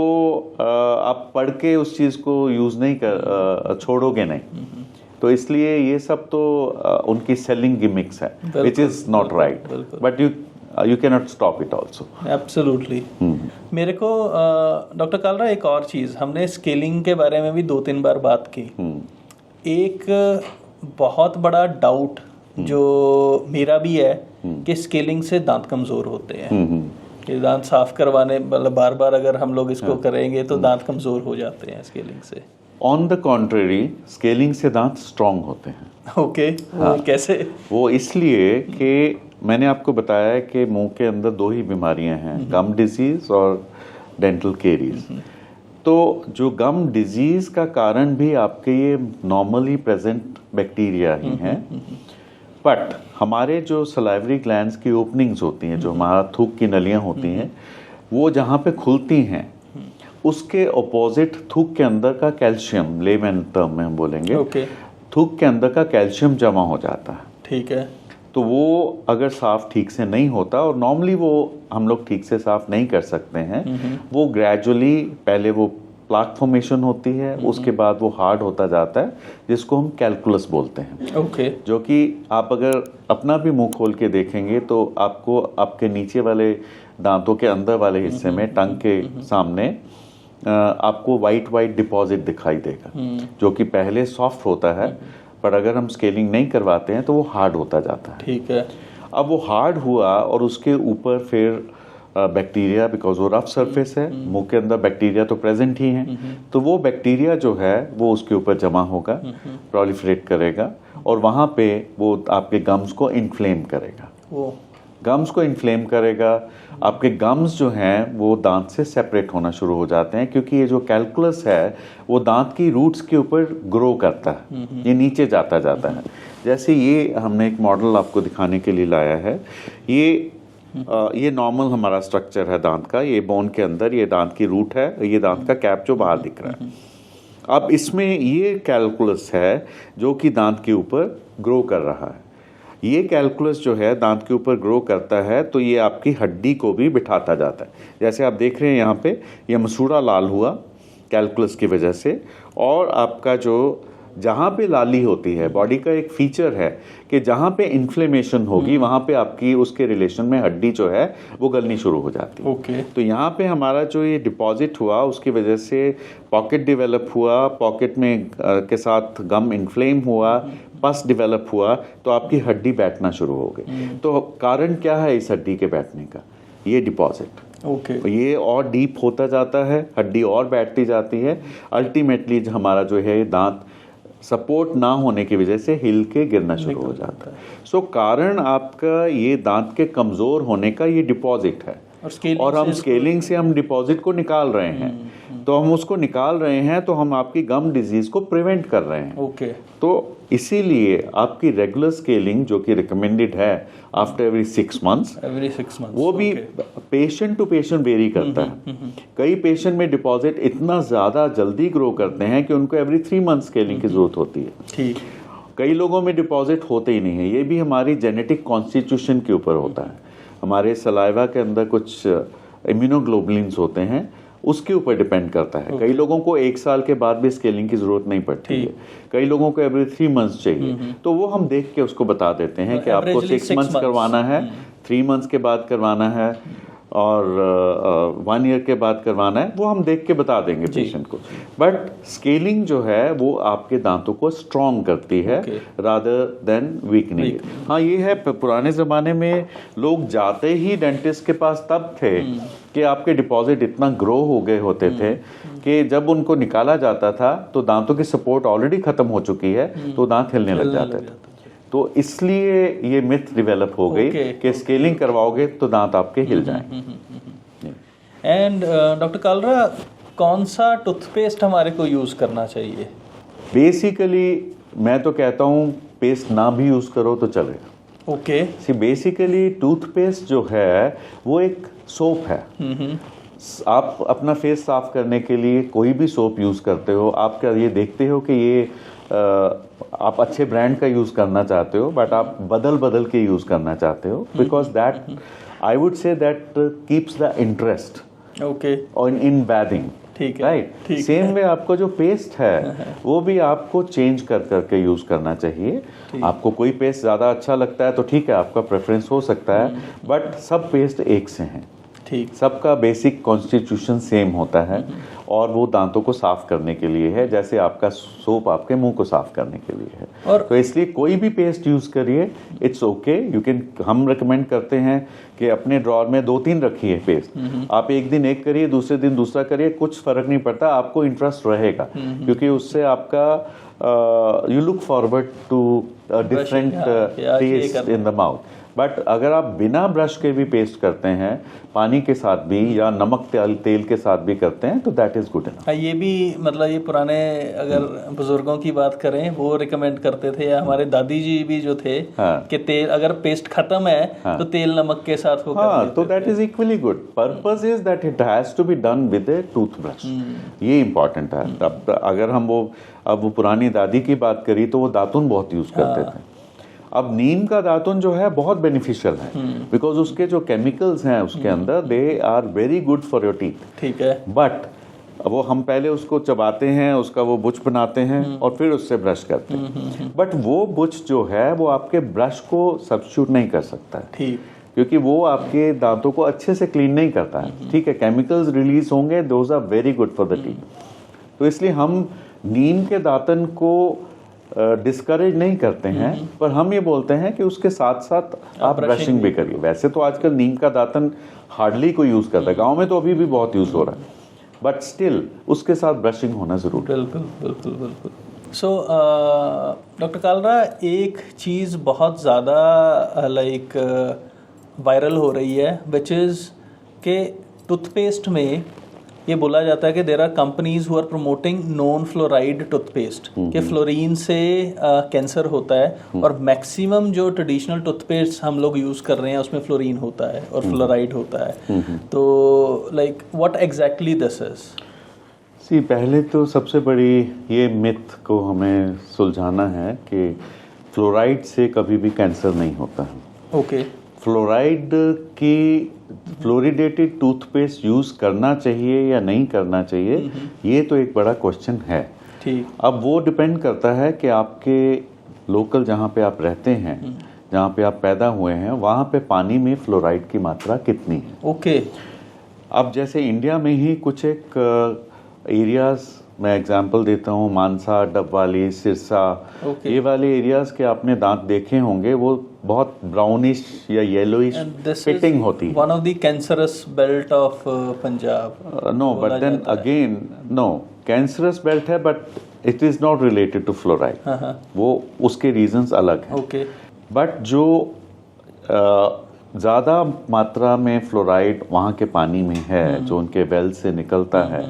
आप पढ़ के उस चीज़ को यूज़ नहीं छोड़ोगे नहीं। तो इसलिए ये सब तो उनकी सेलिंग गिमिक्स है, which is not right. But you cannot stop it also. Absolutely. मेरे को डॉक्टर कालरा एक और चीज़, हमने स्केलिंग के बारे में भी 2-3 बार बात की। एक बहुत बड़ा डाउट जो मेरा भी है कि स्केलिंग से दांत कमज़ोर होते हैं, कि दांत साफ करवाने मतलब बार बार अगर हम लोग इसको करेंगे तो दांत कमज़ोर हो जाते हैं स्केलिंग से। ऑन द कॉन्ट्ररी, स्केलिंग से दांत स्ट्रांग होते हैं। ओके, वो कैसे? वो इसलिए कि मैंने आपको बताया है कि मुंह के अंदर 2 ही बीमारियां हैं, गम डिजीज और डेंटल केरीज। तो जो गम डिजीज का कारण भी आपके ये नॉर्मली प्रेजेंट बैक्टीरिया ही हैं, बट हमारे जो सलाइवरी ग्लैंड्स की ओपनिंग्स होती हैं, जो हमारा थूक की नलियां होती हैं, वो जहाँ पे खुलती हैं उसके ऑपोजिट थूक के अंदर का कैल्शियम, लेमैन टर्म में हम बोलेंगे, थूक के अंदर का कैल्शियम जमा हो जाता है। ठीक है। तो वो अगर साफ ठीक से नहीं होता, और नॉर्मली वो हम लोग ठीक से साफ नहीं कर सकते हैं, वो ग्रेजुअली पहले वो प्लाक फॉर्मेशन होती है, उसके बाद वो हार्ड होता जाता है, जिसको हम कैलकुलस बोलते हैं। जो कि आप अगर अपना भी मुंह खोल के देखेंगे तो आपको आपके नीचे वाले दांतों के अंदर वाले हिस्से में, टंग के सामने आपको वाइट डिपॉजिट दिखाई देगा, जो कि पहले सॉफ्ट होता है, पर अगर हम स्केलिंग नहीं करवाते हैं तो वो हार्ड होता जाता है। ठीक है। अब वो हार्ड हुआ और उसके ऊपर फिर बैक्टीरिया, बिकॉज वो रफ सरफेस है, मुंह के अंदर बैक्टीरिया तो प्रेजेंट ही है, तो वो बैक्टीरिया जो है वो उसके ऊपर जमा होगा, प्रोलिफरेट करेगा, और वहाँ पे वो आपके गम्स को इन्फ्लेम करेगा। गम्स को इन्फ्लेम करेगा, आपके गम्स जो हैं वो दांत से सेपरेट होना शुरू हो जाते हैं, क्योंकि ये जो कैलकुलस है वो दांत की रूट्स के ऊपर ग्रो करता है, ये नीचे जाता है। जैसे ये हमने एक मॉडल आपको दिखाने के लिए लाया है, ये नॉर्मल हमारा स्ट्रक्चर है दांत का, ये बोन के अंदर ये दांत की रूट है, ये दांत का कैप जो बाहर दिख रहा है। अब इसमें ये कैलकुलस है जो कि दांत के ऊपर ग्रो कर रहा है। ये कैलकुलस जो है दांत के ऊपर ग्रो करता है, तो ये आपकी हड्डी को भी बिठाता जाता है। जैसे आप देख रहे हैं यहाँ पे, ये मसूड़ा लाल हुआ कैलकुलस की वजह से, और आपका जो जहाँ पे लाली होती है, बॉडी का एक फीचर है कि जहाँ पे इन्फ्लेमेशन होगी वहाँ पे आपकी उसके रिलेशन में हड्डी जो है वो गलनी शुरू हो जाती है। तो यहाँ पे हमारा जो ये डिपॉजिट हुआ उसकी वजह से पॉकेट डेवलप हुआ, पॉकेट में के साथ गम इन्फ्लेम हुआ, पस डेवलप हुआ, तो आपकी हड्डी बैठना शुरू हो गई। तो कारण क्या है इस हड्डी के बैठने का? ये डिपॉजिट। ये और डीप होता जाता है, हड्डी और बैठती जाती है, अल्टीमेटली हमारा जो है दांत सपोर्ट ना होने की वजह से हिल के गिरना शुरू हो जाता है। सो कारण आपका ये दांत के कमज़ोर होने का ये डिपॉजिट है, और हम स्केलिंग से हम डिपॉजिट को निकाल रहे हैं। तो हम उसको निकाल रहे हैं तो हम आपकी गम डिजीज को प्रिवेंट कर रहे हैं। तो इसीलिए आपकी रेगुलर स्केलिंग जो कि रिकमेंडेड है आफ्टर एवरी 6 मंथ्स, वो भी पेशेंट टू पेशेंट वेरी करता है। कई पेशेंट में डिपॉजिट इतना ज़्यादा जल्दी ग्रो करते हैं कि उनको एवरी 3 मंथ स्केलिंग की ज़रूरत होती है। कई लोगों में डिपॉजिट होते ही नहीं है। ये भी हमारी जेनेटिक कॉन्स्टिट्यूशन के ऊपर होता है। हमारे सलाइवा के अंदर कुछ इम्यूनोग्लोबुलिन्स होते हैं, उसके ऊपर डिपेंड करता है। कई लोगों को 1 साल के बाद भी स्केलिंग की जरूरत नहीं पड़ती है, कई लोगों को एवरी 3 मंथ्स चाहिए। तो वो हम देख के उसको बता देते हैं कि आपको 6 मंथ्स करवाना है, 3 मंथ्स के बाद करवाना है, और 1 ईयर के बाद करवाना है। वो हम देख के बता देंगे पेशेंट को। बट स्केलिंग जो है वो आपके दांतों को स्ट्रॉन्ग करती है रादर देन वीकनिंग। हाँ, ये है पुराने ज़माने में लोग जाते ही डेंटिस्ट के पास तब थे कि आपके डिपॉजिट इतना ग्रो हो गए होते थे कि जब उनको निकाला जाता था तो दांतों की सपोर्ट ऑलरेडी ख़त्म हो चुकी है, तो दांत हिलने लग जाते थे। तो इसलिए ये मिथ डेवलप हो गई कि स्केलिंग करवाओगे तो दांत आपके हिल जाएंगे। एंड डॉक्टर कालरा, कौन सा टूथपेस्ट हमारे को यूज़ करना चाहिए? बेसिकली मैं तो कहता हूँ पेस्ट ना भी यूज़ करो तो चलेगा। सी बेसिकली टूथपेस्ट जो है वो एक सोप है। आप अपना फेस साफ करने के लिए कोई भी सोप यूज़ करते हो, आप क्या ये देखते हो कि ये आप अच्छे ब्रांड का यूज़ करना चाहते हो, बट आप बदल के यूज़ करना चाहते हो, because that I would say that keeps the interest in bathing. ठीक है, राइट। सेम वे आपको जो पेस्ट है वो भी आपको चेंज कर करके यूज करना चाहिए। आपको कोई पेस्ट ज़्यादा अच्छा लगता है तो ठीक है, आपका प्रेफरेंस हो सकता है, बट सब पेस्ट एक से हैं, ठीक, सबका बेसिक कॉन्स्टिट्यूशन सेम होता है और वो दांतों को साफ करने के लिए है, जैसे आपका सोप आपके मुंह को साफ करने के लिए है। और तो इसलिए कोई भी पेस्ट यूज करिए, इट्स ओके, यू कैन। हम रिकमेंड करते हैं कि अपने ड्रॉर में 2-3 रखिए पेस्ट, आप एक दिन एक करिए, दूसरे दिन दूसरा करिए, कुछ फर्क नहीं पड़ता, आपको इंटरेस्ट रहेगा, क्योंकि उससे आपका you look forward to different taste in the mouth. But अगर आप बिना ब्रश के भी पेस्ट करते हैं, पानी के साथ भी या नमक तेल के साथ भी करते हैं, तो दैट इज गुड इनफ। ये भी मतलब ये पुराने अगर बुजुर्गों की बात करें, वो रिकमेंड करते थे, या हमारे दादी जी भी जो थे कि तेल अगर पेस्ट खत्म है तो तेल नमक के साथ वो तो that is equally good. Purpose is that it has to be done with a toothbrush, ये इंपॉर्टेंट है। अब अगर हम वो पुरानी दादी की बात करी तो वो दातुन बहुत यूज करते थे। अब नीम का दातुन जो है बहुत बेनिफिशियल है, बिकॉज उसके जो केमिकल्स हैं उसके अंदर, they are very good for your teeth. ठीक है, बट वो हम पहले उसको चबाते हैं, उसका वो बुच बनाते हैं और फिर उससे ब्रश करते हैं, बट वो बुच जो है वो आपके ब्रश को सब्स्टिट्यूट नहीं कर सकता है, ठीक, क्योंकि वो आपके दांतों को अच्छे से क्लीन नहीं करता है। ठीक है, केमिकल्स रिलीज होंगे, those are very good for the teeth. तो इसलिए हम नीम के दातन को डिस्करेज नहीं करते हैं, पर हम ये बोलते हैं कि उसके साथ साथ आप ब्रशिंग भी करिए। वैसे तो आजकल नीम का दातन हार्डली कोई यूज करता है, गांव में तो अभी भी बहुत यूज हो रहा है, बट स्टिल उसके साथ ब्रशिंग होना जरूरी है। बिल्कुल बिल्कुल बिल्कुल। सो डॉक्टर कालरा, एक चीज़ बहुत ज़्यादा लाइक वायरल हो रही है, विच इज़ के टूथपेस्ट में ये बोला जाता है कि there are companies who are promoting non fluoride toothpaste, कि फ्लोरीन से कैंसर होता है, और मैक्सिमम जो ट्रेडिशनल टूथपेस्ट हम लोग यूज़ कर रहे हैं उसमें फ्लोरीन होता है और फ्लोराइड होता है। तो like what exactly this is? See, पहले तो सबसे बड़ी ये मिथ को हमें सुलझाना है कि फ्लोराइड से कभी भी कैंसर नहीं होता है। ओके, फ्लोराइड की फ्लोरिडेटेड टूथपेस्ट यूज करना चाहिए या नहीं करना चाहिए, ये तो एक बड़ा क्वेश्चन है। ठीक, अब वो डिपेंड करता है कि आपके लोकल जहाँ पे आप रहते हैं, जहाँ पे आप पैदा हुए हैं, वहाँ पे पानी में फ्लोराइड की मात्रा कितनी है। ओके, अब जैसे इंडिया में ही कुछ एक एरियाज, मैं एग्जांपल देता हूँ, मानसा, डबवाली, सिरसा, ये वाले एरियाज के आपने दांत देखे होंगे, वो बहुत ब्राउनिश या येलोइश फिटिंग होती है। One of the cancerous belt of Punjab. No, but then again no, cancerous belt है but it is not related to fluoride, वो उसके रीजंस अलग हैं। ओके, बट जो ज़्यादा मात्रा में फ्लोराइड वहाँ के पानी में है, जो उनके वेल से निकलता है,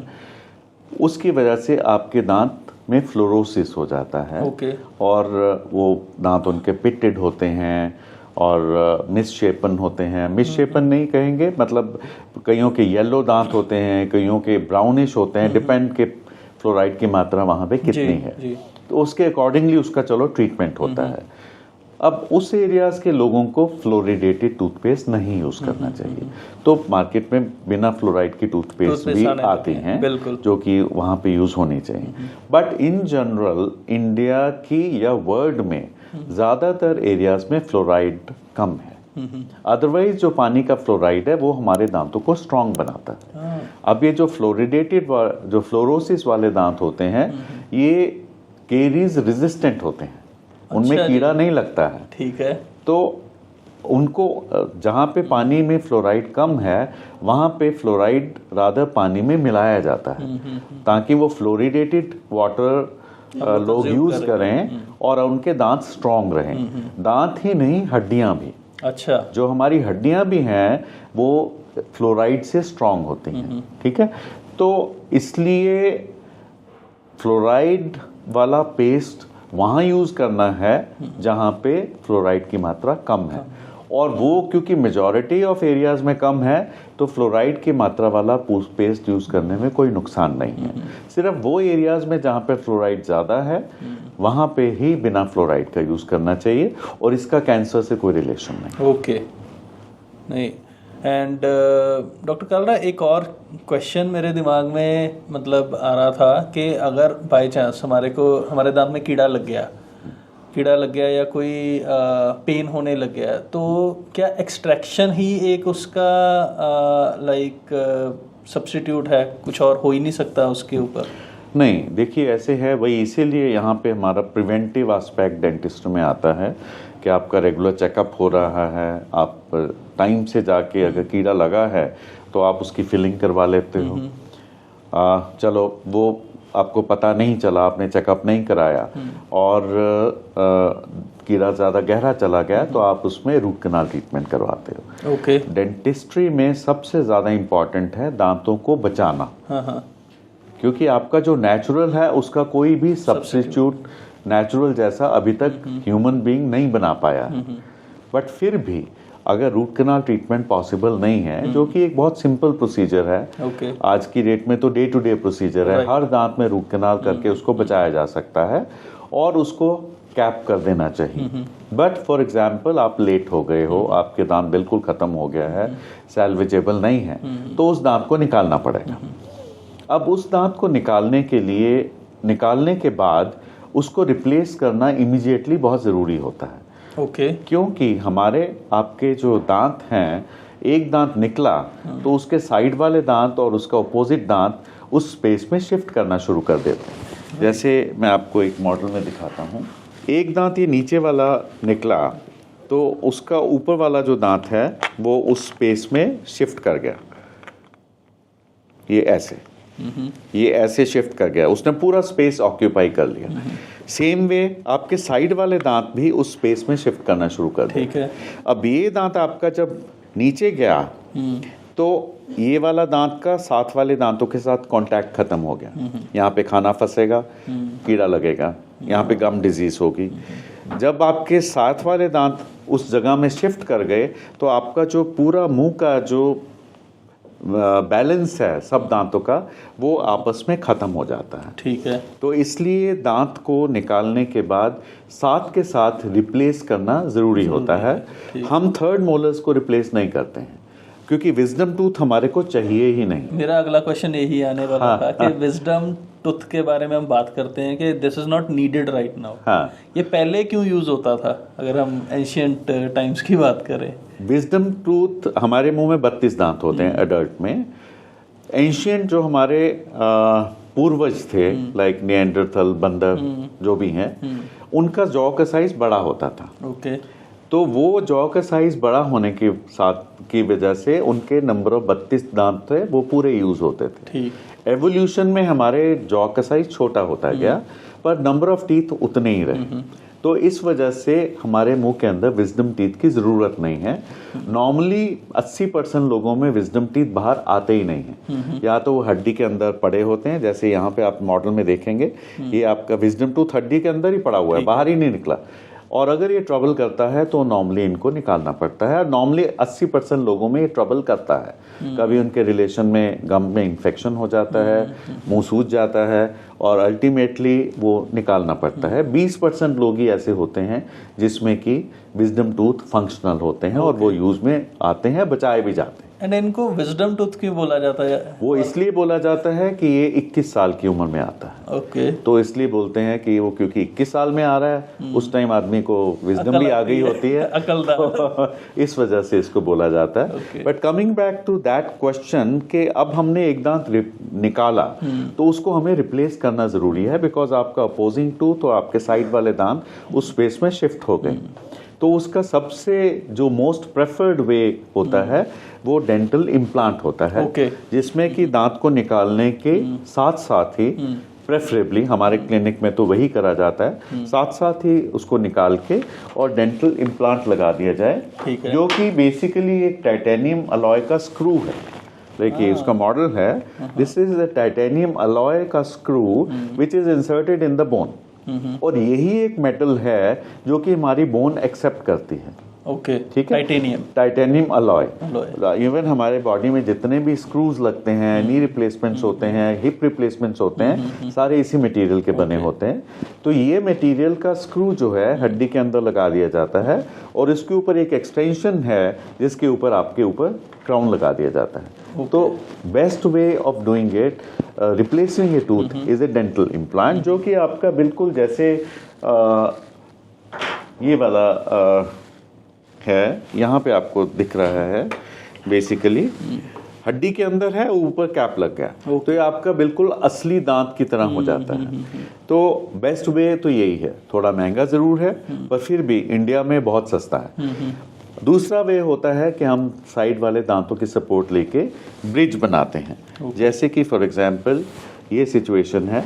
उसकी वजह से आपके दांत में फ्लोरोसिस हो जाता है। और वो दांत उनके पिटेड होते हैं और मिसशेपन होते हैं। मिसशेपन नहीं कहेंगे, मतलब कईयों के येलो दांत होते हैं, कईयों के ब्राउनिश होते हैं, डिपेंड के फ्लोराइड की मात्रा वहाँ पे कितनी है, तो उसके अकॉर्डिंगली उसका चलो ट्रीटमेंट होता है। अब उस एरियाज के लोगों को फ्लोरिडेटेड टूथपेस्ट नहीं यूज करना चाहिए। तो मार्केट में बिना फ्लोराइड की टूथपेस्ट भी आती हैं, जो कि वहाँ पे यूज होनी चाहिए। बट इन जनरल इंडिया की या वर्ल्ड में ज़्यादातर एरियाज में फ्लोराइड कम है। अदरवाइज जो पानी का फ्लोराइड है वो हमारे दांतों को स्ट्रांग बनाता है। अब ये जो फ्लोरिडेटेड जो फ्लोरोसिस वाले दांत होते हैं, ये केरीज रेजिस्टेंट होते हैं, उनमें कीड़ा नहीं लगता है। ठीक है, तो उनको जहाँ पे पानी में फ्लोराइड कम है वहाँ पे फ्लोराइड रादर पानी में मिलाया जाता है, ताकि वो फ्लोरिडेटेड वाटर लोग यूज करें और उनके दांत स्ट्रांग रहें। दांत ही नहीं, हड्डियाँ भी। अच्छा, जो हमारी हड्डियाँ भी हैं वो फ्लोराइड से स्ट्रांग होती हैं। ठीक है, तो इसलिए फ्लोराइड वाला पेस्ट वहाँ यूज़ करना है जहाँ पे फ्लोराइड की मात्रा कम है, और वो क्योंकि मेजॉरिटी ऑफ एरियाज में कम है, तो फ्लोराइड की मात्रा वाला पेस्ट यूज़ करने में कोई नुकसान नहीं है। सिर्फ वो एरियाज में जहाँ पे फ्लोराइड ज़्यादा है वहाँ पे ही बिना फ्लोराइड का यूज़ करना चाहिए, और इसका कैंसर से कोई रिलेशन नहीं। ओके, नहीं एंड डॉक्टर कालरा, एक और क्वेश्चन मेरे दिमाग में मतलब आ रहा था कि अगर बाय चांस हमारे दांत में कीड़ा लग गया या कोई पेन होने लग गया, तो क्या एक्सट्रैक्शन ही एक उसका सब्स्टिट्यूट है, कुछ और हो ही नहीं सकता उसके ऊपर? नहीं, देखिए ऐसे है, वही इसीलिए यहाँ पे हमारा प्रिवेंटिव एस्पेक्ट डेंटिस्ट में आता है कि आपका रेगुलर चेकअप हो रहा है, आप टाइम से जाके अगर कीड़ा लगा है तो आप उसकी फिलिंग करवा लेते हो। चलो वो आपको पता नहीं चला, आपने चेकअप नहीं कराया और कीड़ा ज़्यादा गहरा चला गया तो आप उसमें रूट कैनाल ट्रीटमेंट करवाते हो। ओके। डेंटिस्ट्री में सबसे ज़्यादा इम्पॉर्टेंट है दांतों को बचाना। क्योंकि आपका जो नेचुरल है उसका कोई भी सब्स्टिट्यूट नेचुरल जैसा अभी तक ह्यूमन बीइंग नहीं बना पाया है। बट फिर भी अगर रूट कैनाल ट्रीटमेंट पॉसिबल नहीं है, जो कि एक बहुत सिंपल प्रोसीजर है, आज की डेट में तो डे टू डे प्रोसीजर है, हर दांत में रूट कैनाल करके उसको बचाया जा सकता है और उसको कैप कर देना चाहिए। बट फॉर एग्जाम्पल आप लेट हो गए हो, आपके दांत बिल्कुल खत्म हो गया है, सैल्वेजेबल नहीं है, तो उस दांत को निकालना पड़ेगा। अब उस दांत को निकालने के बाद उसको रिप्लेस करना इमीडिएटली बहुत ज़रूरी होता है। क्योंकि हमारे आपके जो दांत हैं, एक दांत निकला तो उसके साइड वाले दांत और उसका अपोजिट दांत उस स्पेस में शिफ्ट करना शुरू कर देते हैं। जैसे मैं आपको एक मॉडल में दिखाता हूँ, एक दांत ये नीचे वाला निकला तो उसका ऊपर वाला जो दांत है वो उस स्पेस में शिफ्ट कर गया, ये ऐसे शिफ्ट कर गया, उसने पूरा स्पेस ऑक्यूपाई कर लिया। सेम वे आपके साइड वाले दांत भी उस स्पेस में शिफ्ट करना शुरू कर दिया। ठीक है। अब ये दांत आपका जब नीचे गया तो ये वाला दांत का साथ वाले दांतों के साथ कांटेक्ट खत्म हो गया, यहाँ पे खाना फंसेगा, कीड़ा लगेगा, यहाँ पे गम डिजीज होगी। जब आपके साथ वाले दांत उस जगह में शिफ्ट कर गए तो आपका जो पूरा मुंह का जो बैलेंस है सब दांतों का, वो आपस में ख़त्म हो जाता है। ठीक है। तो इसलिए दांत को निकालने के बाद साथ के साथ रिप्लेस करना ज़रूरी होता है। हम थर्ड मोलर्स को रिप्लेस नहीं करते हैं क्योंकि विजडम टूथ हमारे को चाहिए ही नहीं। मेरा अगला क्वेश्चन यही आने वाला था कि विजडम टूथ के बारे में हम बात करते हैं कि this is not needed right now. ये पहले क्यों यूज होता था अगर हम एंशिएंट टाइम्स की बात करें? विजडम टूथ, हमारे मुंह में 32 दांत होते हैं एडल्ट में। एंशिएंट जो हमारे पूर्वज थे, लाइक निएंडरथल, बंदर जो भी हैं, उनका जॉ का साइज बड़ा होता था। ओके। तो वो जॉ का साइज बड़ा होने के साथ की वजह से उनके नंबर ऑफ 32 दांत थे वो पूरे यूज होते थे। ठीक। एवोल्यूशन में हमारे जॉ का साइज छोटा होता गया पर नंबर ऑफ टीथ उतने ही रहे। तो इस वजह से हमारे मुंह के अंदर विजडम टीथ की ज़रूरत नहीं है। नॉर्मली 80% लोगों में विजडम टीथ बाहर आते ही नहीं हैं, या तो वो हड्डी के अंदर पड़े होते हैं, जैसे यहाँ पे आप मॉडल में देखेंगे ये आपका विजडम टूथ हड्डी के अंदर ही पड़ा हुआ है, बाहर ही नहीं निकला। और अगर ये ट्रबल करता है तो नॉर्मली इनको निकालना पड़ता है। और नॉर्मली 80% लोगों में ये ट्रबल करता है। कभी उनके रिलेशन में गम में इन्फेक्शन हो जाता है, मुंह सूज जाता है और अल्टीमेटली वो निकालना पड़ता है। 20% लोग ही ऐसे होते हैं जिसमें कि विजडम टूथ फंक्शनल होते हैं और वो यूज में आते हैं, बचाए भी जाते हैं। एंड इनको विजडम टूथ क्यों बोला जाता है? वो इसलिए बोला जाता है कि ये 21 साल की उम्र में आता है। ओके। तो इसलिए बोलते हैं कि वो क्योंकि 21 साल में आ रहा है, उस टाइम आदमी को विजडम भी आ गई होती है, अकल इस वजह से इसको बोला जाता है। But coming back to that question कि अब हमने एक दांत निकाला तो उसको हमें रिप्लेस करना जरूरी है, बिकॉज आपका अपोजिंग टूथ और आपके साइड वाले दांत उस स्पेस में शिफ्ट हो गए। तो उसका सबसे जो मोस्ट प्रेफर्ड वे होता है वो डेंटल इम्प्लांट होता है, जिसमें कि दांत को निकालने के साथ साथ ही प्रेफरेबली हमारे क्लिनिक में तो वही करा जाता है, साथ साथ ही उसको निकाल के और डेंटल इम्प्लांट लगा दिया जाए, जो कि बेसिकली एक टाइटेनियम अलॉय का स्क्रू है। देखिए उसका मॉडल है, this is a titanium alloy का screw which is inserted in the bone. और यही एक मेटल है जो कि हमारी बोन एक्सेप्ट करती है। ओके, ठीक है, टाइटेनियम अलॉय। इवन हमारे बॉडी में जितने भी स्क्रूज लगते हैं, नी रिप्लेसमेंट्स होते हैं, हिप रिप्लेसमेंट्स होते हैं, सारे इसी मटेरियल के बने होते हैं। तो ये मटेरियल का स्क्रू जो है हड्डी के अंदर लगा दिया जाता है और इसके ऊपर एक एक्सटेंशन है जिसके ऊपर आपके ऊपर क्राउन लगा दिया जाता है। तो best way of doing it, replacing A tooth is a dental implant, जो कि आपका बिल्कुल जैसे ये वाला है, यहाँ पे आपको दिख रहा है, बेसिकली हड्डी के अंदर है, ऊपर कैप लग गया, तो ये आपका बिल्कुल असली दांत की तरह हो जाता है। तो बेस्ट वे तो यही है, थोड़ा महंगा जरूर है पर फिर भी इंडिया में बहुत सस्ता है। दूसरा वे होता है कि हम साइड वाले दांतों की सपोर्ट लेके ब्रिज बनाते हैं। जैसे कि फॉर एग्जांपल ये सिचुएशन है,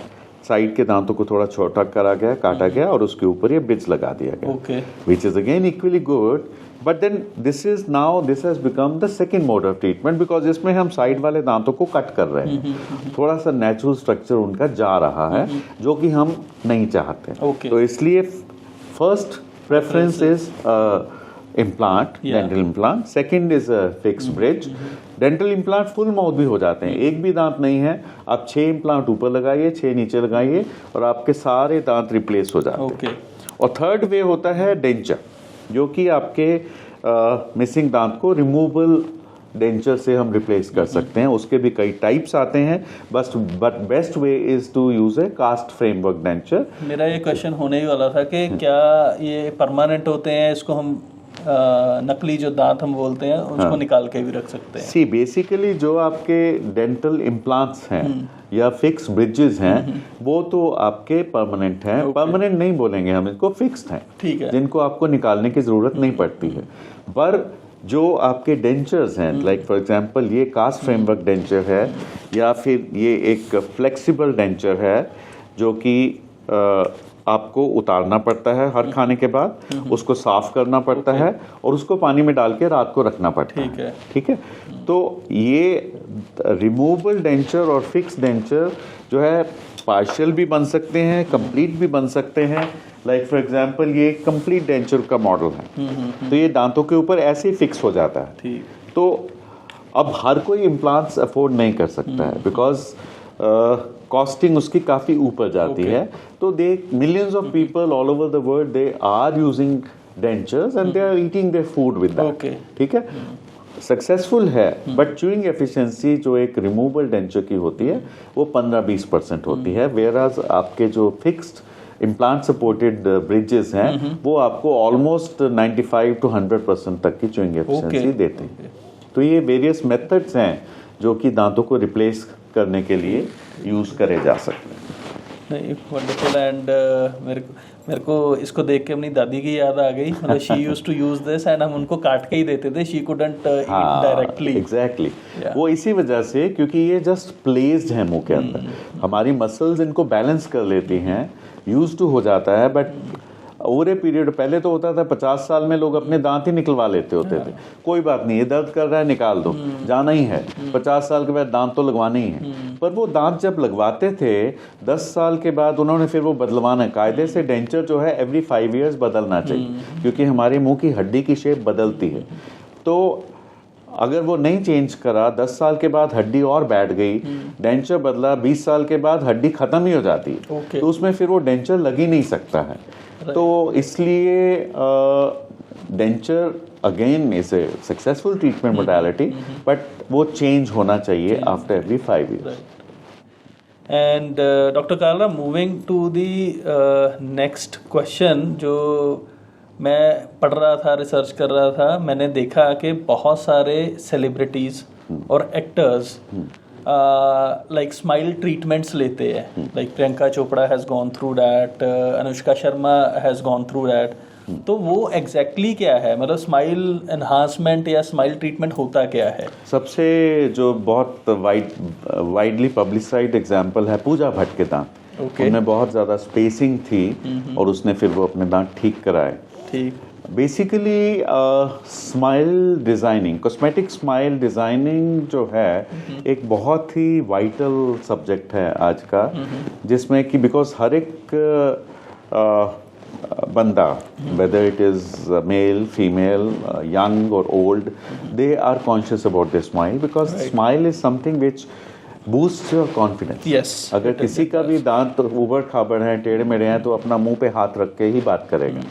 साइड के दांतों को थोड़ा छोटा करा गया, काटा गया और उसके ऊपर ये ब्रिज लगा दिया गया, which is again equally good. But then this has become the second mode of treatment, because इसमें हम साइड वाले दांतों को कट कर रहे हैं, थोड़ा सा नेचुरल स्ट्रक्चर उनका जा रहा है जो कि हम नहीं चाहते। तो इसलिए first preference is implant, dental implant. Second is fix bridge. Dental implant full mouth भी हो जाते हैं, एक भी दांत नहीं है, आप 6 इम्प्लांट ऊपर लगाइए, 6 नीचे लगाइए और आपके सारे दांत रिप्लेस हो जाते हैं। और थर्ड वे होता है डेंचर, जो कि आपके मिसिंग दांत को रिमूवेबल डेंचर से हम रिप्लेस कर सकते हैं। उसके भी कई टाइप्स आते हैं, but best way is to use a cast framework denture. मेरा ये क्वेश्चन होने ही वाला था कि क्या ये परमानेंट होते हैं, इसको हम नकली जो दांत हम बोलते हैं उसको निकाल के भी रख सकते हैं? सी बेसिकली जो आपके डेंटल इम्प्लांट्स हैं या फिक्स ब्रिजेस हैं वो तो आपके परमानेंट हैं। परमानेंट नहीं बोलेंगे हम इसको, फिक्स्ड हैं, ठीक है, जिनको आपको निकालने की जरूरत नहीं पड़ती है। पर जो आपके डेंचर्स हैं, लाइक फॉर एग्जांपल ये कास्ट फ्रेमवर्क डेंचर है या फिर ये एक फ्लेक्सिबल डेंचर है जो कि आपको उतारना पड़ता है हर खाने के बाद, उसको साफ करना पड़ता है और उसको पानी में डाल के रात को रखना पड़ता है, ठीक है। तो ये रिमूवेबल डेंचर और फिक्स डेंचर जो है पार्शियल भी बन सकते हैं, कंप्लीट भी बन सकते हैं। लाइक फॉर एग्जांपल ये कंप्लीट डेंचर का मॉडल है, तो ये दांतों के ऊपर ऐसे ही फिक्स हो जाता है। तो अब हर कोई इम्प्लांट्स अफोर्ड नहीं कर सकता है, बिकॉज कॉस्टिंग उसकी काफ़ी ऊपर जाती है। तो they millions of people all over the world they are using dentures and they are eating their food with that, ठीक है, सक्सेसफुल है। बट च्यूइंग एफिशिएंसी जो एक रिमूवेबल डेंचर की होती है वो 15-20% होती है, वेयरएज आपके जो फिक्स्ड इम्प्लांट सपोर्टेड ब्रिजेस हैं वो आपको ऑलमोस्ट 95 to 100% तक की च्यूइंग एफिशिएंसी देते हैं। तो ये वेरियस मेथड्स हैं जो कि दांतों को रिप्लेस करने के लिए यूज करे जा सकते हैं। नहीं, वंडरफुल। एंड मेरे को इसको देख के अपनी दादी की याद आ गई, मतलब she used to use this and हम उनको काट के ही देते थे, she couldn't eat directly. Exactly, वो इसी वजह से क्योंकि ये जस्ट प्लेस्ड है मुंह के अंदर, हमारी मसल्स इनको बैलेंस कर लेती हैं, यूज टू हो जाता है। बट ओवर ए पीरियड, पहले तो होता था 50 साल में लोग अपने दांत ही निकलवा लेते होते थे, कोई बात नहीं, ये दर्द कर रहा है निकाल दो, जाना ही है, 50 साल के बाद दांत तो लगवाने ही है। पर वो दांत जब लगवाते थे 10 साल के बाद उन्होंने फिर वो बदलवाना, कायदे से डेंचर जो है एवरी 5 years बदलना चाहिए, क्योंकि हमारे मुंह की हड्डी की शेप बदलती है। तो अगर वो नहीं चेंज करा, 10 साल के बाद हड्डी और बैठ गई, डेंचर बदला, 20 साल के बाद हड्डी खत्म ही हो जाती है, तो उसमें फिर वो डेंचर लग ही नहीं सकता है। तो इसलिए denture again is a successful treatment modality, but वो चेंज होना चाहिए after every 5 years। And doctor Kalra, moving to the next question, जो मैं पढ़ रहा था, रिसर्च कर रहा था, मैंने देखा कि बहुत सारे सेलिब्रिटीज़ और एक्टर्स लाइक स्माइल ट्रीटमेंट्स लेते हैं, like Priyanka Chopra has gone through that, Anushka Sharma has gone through that. तो वो एग्जैक्टली क्या है, मतलब स्माइल एनहांसमेंट या स्माइल ट्रीटमेंट होता क्या है? सबसे जो बहुत वाइडली पब्लिसाइज्ड एग्जांपल है पूजा भट्ट के दांत। उनमें बहुत ज़्यादा स्पेसिंग थी और उसने फिर वो अपने दांत ठीक कराए। ठीक, basically smile designing, cosmetic smile designing जो है एक बहुत ही वाइटल सब्जेक्ट है आज का, जिसमें कि बिकॉज हर एक banda, whether it is male, female, young or old, they are conscious about their smile because smile is something which boosts your confidence. Yes. अगर किसी का भी दांत उबड़ खाबड़ है, टेढ़े मेढ़े हैं, तो अपना मुंह पे हाथ रख के ही बात करेगा.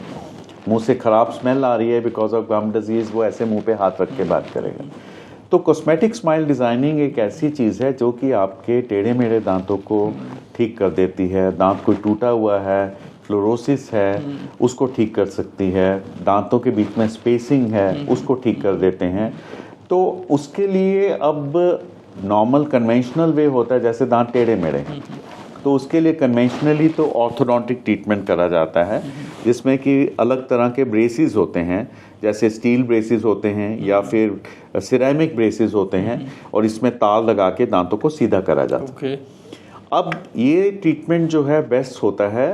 मुंह से खराब स्मेल आ रही है बिकॉज ऑफ गम डिजीज, वो ऐसे मुंह पे हाथ रख के बात करेगा. तो कॉस्मेटिक स्माइल डिज़ाइनिंग एक ऐसी चीज़ है जो कि आपके टेढ़े मेढ़े दांतों को ठीक कर देती है. दांत कोई टूटा हुआ है, फ्लोरोसिस है, उसको ठीक कर सकती है. दांतों के बीच में स्पेसिंग है, उसको ठीक कर देते हैं. तो उसके लिए अब नॉर्मल कन्वेंशनल वे होता है, जैसे दांत टेढ़े मेढ़े हैं तो उसके लिए कन्वेंशनली तो ऑर्थोडोंटिक ट्रीटमेंट करा जाता है, जिसमें कि अलग तरह के ब्रेसेस होते हैं, जैसे स्टील ब्रेसेस होते हैं या फिर सिरेमिक ब्रेसेस होते हैं, और इसमें तार लगा के दांतों को सीधा करा जाता है. अब ये ट्रीटमेंट जो है बेस्ट होता है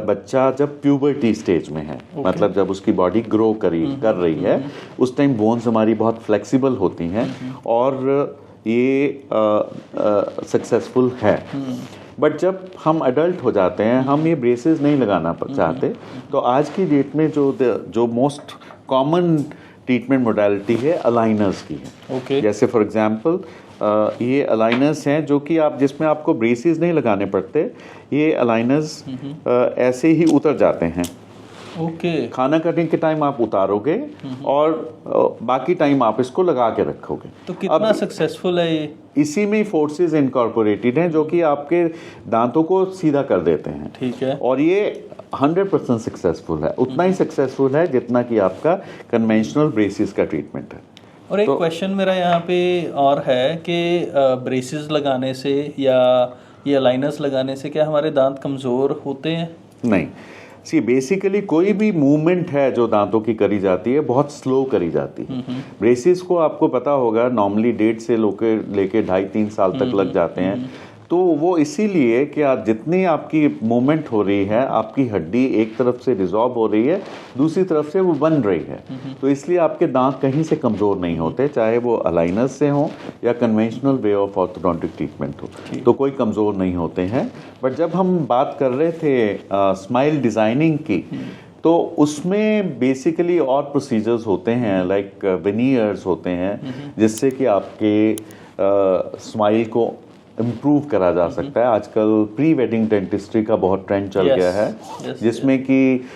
बच्चा जब प्यूबर्टी स्टेज में है, मतलब जब उसकी बॉडी ग्रो कर रही है, उस टाइम बोन्स हमारी बहुत फ्लेक्सिबल होती हैं और ये सक्सेसफुल है. बट जब हम अडल्ट हो जाते हैं, हम ये ब्रेसेस नहीं लगाना चाहते, तो आज की डेट में जो मोस्ट कॉमन ट्रीटमेंट मोडालिटी है अलाइनर्स की है. जैसे फॉर एग्जांपल ये अलाइनर्स हैं जो कि आप जिसमें आपको ब्रेसेस नहीं लगाने पड़ते. ये अलाइनर्स ऐसे ही उतर जाते हैं. खाना खाने के टाइम आप उतारोगे और बाकी टाइम आप इसको लगा के रखोगे. तो कितना सक्सेसफुल है ये? इसी में फोर्सेस इनकॉर्पोरेटेड हैं जो कि आपके दांतों को सीधा कर देते हैं. ठीक है. और ये 100% सक्सेसफुल है, उतना ही सक्सेसफुल है जितना कि आपका कन्वेंशनल ब्रेसेस का ट्रीटमेंट है. और एक क्वेश्चन मेरा यहाँ पे और है कि ब्रेसेस लगाने से या ये अलाइनर्स लगाने से क्या हमारे दांत कमज़ोर होते हैं? नहीं. सी बेसिकली कोई भी मूवमेंट है जो दांतों की करी जाती है बहुत स्लो करी जाती है. ब्रेसेस को आपको पता होगा नॉर्मली 1.5 से लेके 2.5-3 साल तक लग जाते हैं. तो वो इसीलिए कि आप जितनी आपकी मूवमेंट हो रही है, आपकी हड्डी एक तरफ से डिसॉल्व हो रही है, दूसरी तरफ से वो बन रही है. तो इसलिए आपके दांत कहीं से कमज़ोर नहीं होते, चाहे वो अलाइनर्स से हो या conventional way of orthodontic treatment हो, तो कोई कमज़ोर नहीं होते हैं. बट जब हम बात कर रहे थे स्माइल डिज़ाइनिंग की, तो उसमें बेसिकली और प्रोसीजर्स होते हैं, लाइक वेनियर्स होते हैं, जिससे कि आपके स्माइल को इम्प्रूव करा जा सकता है. आजकल प्री वेडिंग डेंटिस्ट्री का बहुत ट्रेंड चल गया है, जिसमें कि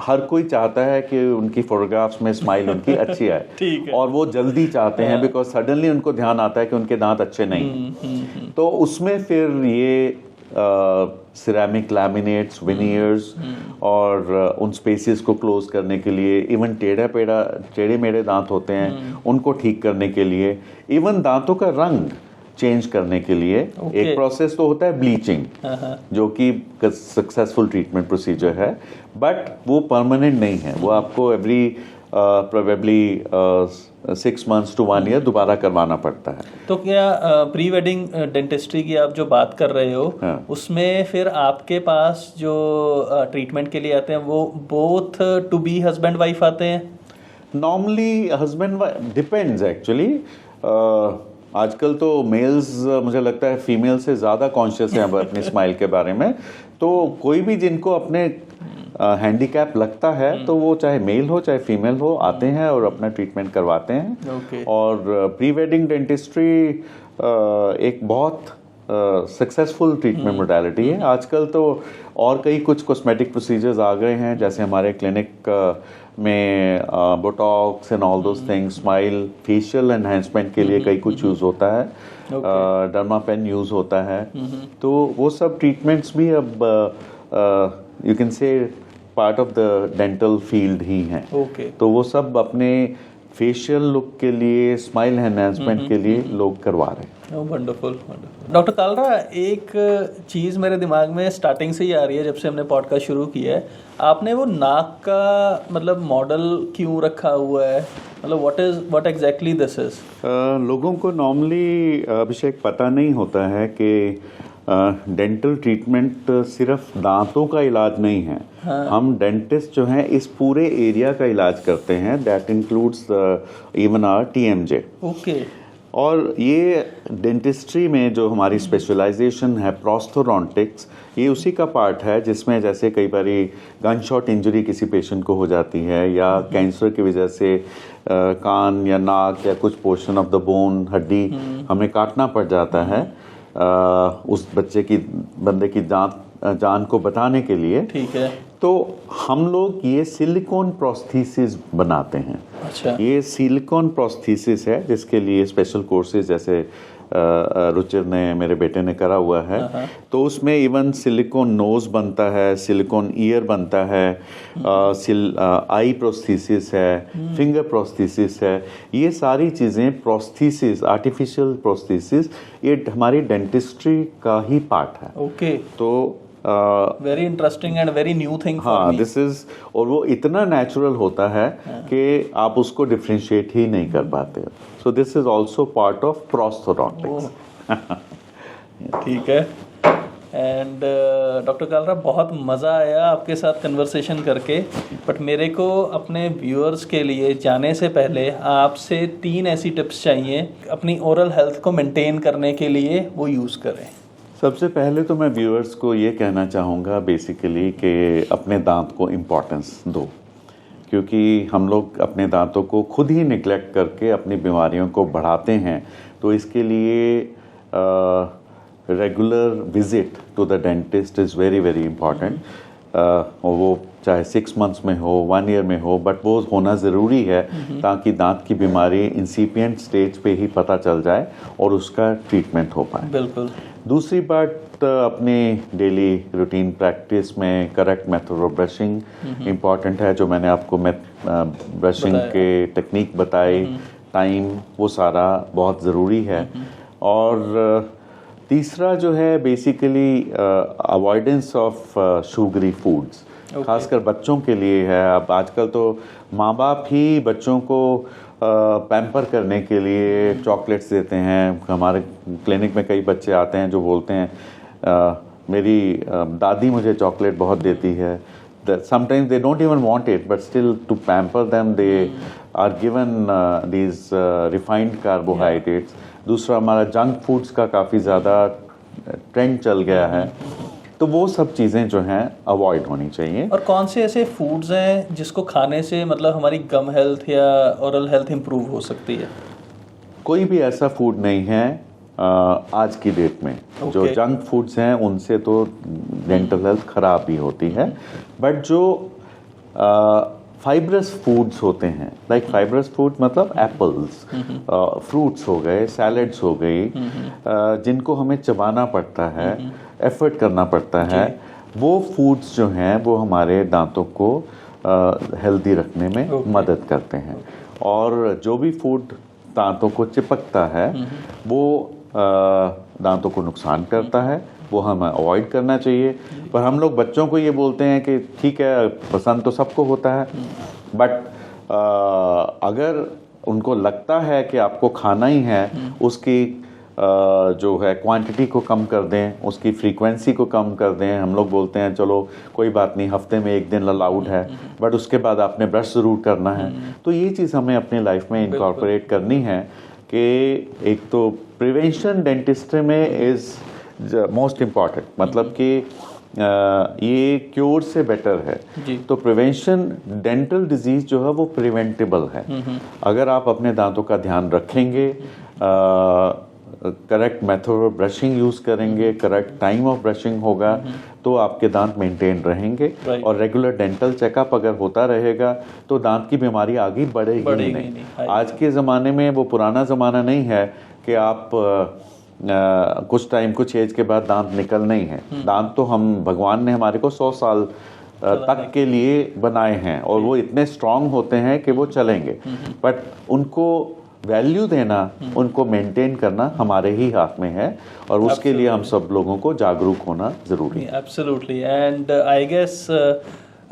हर कोई चाहता है कि उनकी फोटोग्राफ्स में स्माइल उनकी अच्छी आए और वो जल्दी चाहते हैं बिकॉज सडनली उनको ध्यान आता है कि उनके दांत अच्छे नहीं. तो उसमें फिर ये सिरेमिक लैमिनेट्स, विनियर्स और उन स्पेसेस को क्लोज करने के लिए, इवन टेढ़े मेढ़े दांत होते हैं उनको ठीक करने के लिए, इवन दांतों का रंग चेंज करने के लिए एक प्रोसेस तो होता है ब्लीचिंग, जो कि सक्सेसफुल ट्रीटमेंट प्रोसीजर है. बट वो परमानेंट नहीं है, वो आपको every probably 6 months to 1 year दोबारा करवाना पड़ता है. तो क्या प्री वेडिंग डेंटिस्ट्री की आप जो बात कर रहे हो, उसमें फिर आपके पास जो ट्रीटमेंट के लिए आते हैं वो both to be husband wife आते हैं? Normally husband depends actually. आजकल तो मेल्स मुझे लगता है फीमेल से ज़्यादा कॉन्शियस हैं अपनी स्माइल के बारे में. तो कोई भी जिनको अपने हैंडीकैप लगता है तो वो चाहे मेल हो चाहे फीमेल हो, आते हैं और अपना ट्रीटमेंट करवाते हैं. और प्री वेडिंग डेंटिस्ट्री एक बहुत सक्सेसफुल ट्रीटमेंट मोडालिटी है. आजकल तो और कई कुछ कॉस्मेटिक प्रोसीजर्स आ गए हैं, जैसे हमारे क्लिनिक में Botox and all those things, smile facial enhancement के लिए कई कुछ यूज़ होता है, डर्मापेन यूज़ होता है. तो वो सब ट्रीटमेंट्स भी अब you can say part of the dental field ही हैं. तो वो सब अपने फेशियल लुक के लिए, स्माइल एनहांसमेंट के लिए लोग करवा रहे हैं. वंडरफुल. डॉक्टर कालरा, एक चीज़ मेरे दिमाग में स्टार्टिंग से ही आ रही है जब से हमने पॉडकास्ट शुरू किया है. आपने वो नाक का मतलब मॉडल क्यों रखा हुआ है? मतलब व्हाट एग्जैक्टली दिस इज? लोगों को नॉर्मली अभिषेक पता नहीं होता है कि डेंटल ट्रीटमेंट सिर्फ दांतों का इलाज नहीं है. हम डेंटिस्ट जो हैं इस पूरे एरिया का इलाज करते हैं. That includes even our TMJ. और ये डेंटिस्ट्री में जो हमारी स्पेशलाइजेशन है प्रोस्थोडोंटिक्स, ये उसी का पार्ट है जिसमें जैसे कई बारी गन शॉट इंजरी किसी पेशेंट को हो जाती है या कैंसर की वजह से कान या नाक या कुछ पोर्शन ऑफ द बोन हड्डी हमें काटना पड़ जाता है उस बंदे की जान को बचाने के लिए। ठीक है। तो हम लोग ये सिलिकॉन प्रोस्थेसिस बनाते हैं। अच्छा। ये सिलिकॉन प्रोस्थेसिस है जिसके लिए स्पेशल कोर्सेज जैसे रुचिर ने, मेरे बेटे ने करा हुआ है। तो उसमें इवन सिलिकॉन नोज बनता है, सिलिकॉन ईयर बनता है, आई प्रोस्थेसिस है, फिंगर प्रोस्थेसिस है। ये सारी चीज़ें प्रोस्थेसिस, आर्टिफिशियल प्रोस्थेसिस, ये हमारी डेंटिस्ट्री का ही पार्ट है। ओके। तो very interesting and very new thing for me. This is, और वो इतना नेचुरल होता है कि आप उसको डिफरेंशिएट ही नहीं कर पाते। So this is also part of prosthodontics. ठीक है। एंड डॉक्टर कालरा, बहुत मज़ा आया आपके साथ कन्वर्सेशन करके, बट मेरे को अपने व्यूअर्स के लिए जाने से पहले आपसे 3 ऐसी टिप्स चाहिए अपनी ओरल हेल्थ को मेंटेन करने के लिए वो यूज़ करें। सबसे पहले तो मैं व्यूअर्स को ये कहना चाहूँगा बेसिकली कि अपने दांत को इम्पोर्टेंस दो, क्योंकि हम लोग अपने दांतों को खुद ही निगलेक्ट करके अपनी बीमारियों को बढ़ाते हैं। तो इसके लिए regular visit to the dentist is very very important. और वो चाहे 6 मंथ्स में हो, 1 ईयर में हो, बट वो होना ज़रूरी है ताकि दांत की बीमारी इंसिपिएंट स्टेज पे ही पता चल जाए और उसका ट्रीटमेंट हो पाए। बिल्कुल। दूसरी बात, अपने डेली रूटीन प्रैक्टिस में correct method of brushing important है। जो मैंने आपको ब्रशिंग के टेक्निक बताई, टाइम, वो सारा बहुत ज़रूरी है। और तीसरा जो है basically avoidance of sugary foods, खासकर बच्चों के लिए है। अब आजकल तो माँ बाप ही बच्चों को पैम्पर करने के लिए चॉकलेट्स देते हैं। हमारे क्लिनिक में कई बच्चे आते हैं जो बोलते हैं मेरी दादी मुझे चॉकलेट बहुत देती है। Sometimes they don't even want it, but still to pamper them they are given these refined carbohydrates. दूसरा हमारा जंक फूड्स का काफ़ी ज़्यादा ट्रेंड चल गया है। तो वो सब चीज़ें जो हैं अवॉइड होनी चाहिए। और कौन से ऐसे फूड्स हैं जिसको खाने से मतलब हमारी गम हेल्थ या ओरल हेल्थ इंप्रूव हो सकती है? कोई भी ऐसा फूड नहीं है आज की डेट में। जो जंक फूड्स हैं उनसे तो डेंटल हेल्थ खराब ही होती है, बट जो फाइब्रस फूड्स होते हैं, लाइक फाइब्रस फूड मतलब एप्पल्स, फ्रूट्स हो गए, सैलड्स हो गई, जिनको हमें चबाना पड़ता है, एफर्ट करना पड़ता है, वो फूड्स जो हैं वो हमारे दांतों को हेल्दी रखने में मदद करते हैं। और जो भी फूड दांतों को चिपकता है वो दांतों को नुकसान करता है, वो हमें अवॉइड करना चाहिए। पर हम लोग बच्चों को ये बोलते हैं कि ठीक है, पसंद तो सबको होता है, बट अगर उनको लगता है कि आपको खाना ही है, उसकी जो है क्वांटिटी को कम कर दें, उसकी फ्रीक्वेंसी को कम कर दें। हम लोग बोलते हैं चलो कोई बात नहीं, हफ्ते में 1 दिन अलाउड है, बट उसके बाद आपने ब्रश ज़रूर करना है। तो ये चीज़ हमें अपनी लाइफ में इनकॉर्पोरेट करनी है कि एक तो प्रिवेंशन डेंटिस्ट्री में इज़ मोस्ट इम्पॉर्टेंट, मतलब कि ये क्योर से बेटर है। तो प्रिवेंशन, डेंटल डिजीज़ जो है वो प्रिवेंटेबल है। अगर आप अपने दांतों का ध्यान रखेंगे, correct method of brushing use करेंगे, करेक्ट टाइम ऑफ ब्रशिंग होगा, तो आपके दांत मेंटेन रहेंगे। और रेगुलर डेंटल चेकअप अगर होता रहेगा तो दांत की बीमारी आगे बढ़ेगी नहीं। आज के ज़माने में वो पुराना ज़माना नहीं है कि आप कुछ टाइम, कुछ एज के बाद दांत निकलने ही हैं। दांत तो भगवान ने हमारे को 100 साल तक के लिए बनाए हैं और वो इतने स्ट्रांग होते हैं कि वो चलेंगे, बट उनको वैल्यू देना, उनको मेंटेन करना हमारे ही हाथ में है, और उसके लिए हम सब लोगों को जागरूक होना ज़रूरी है। Absolutely. And I guess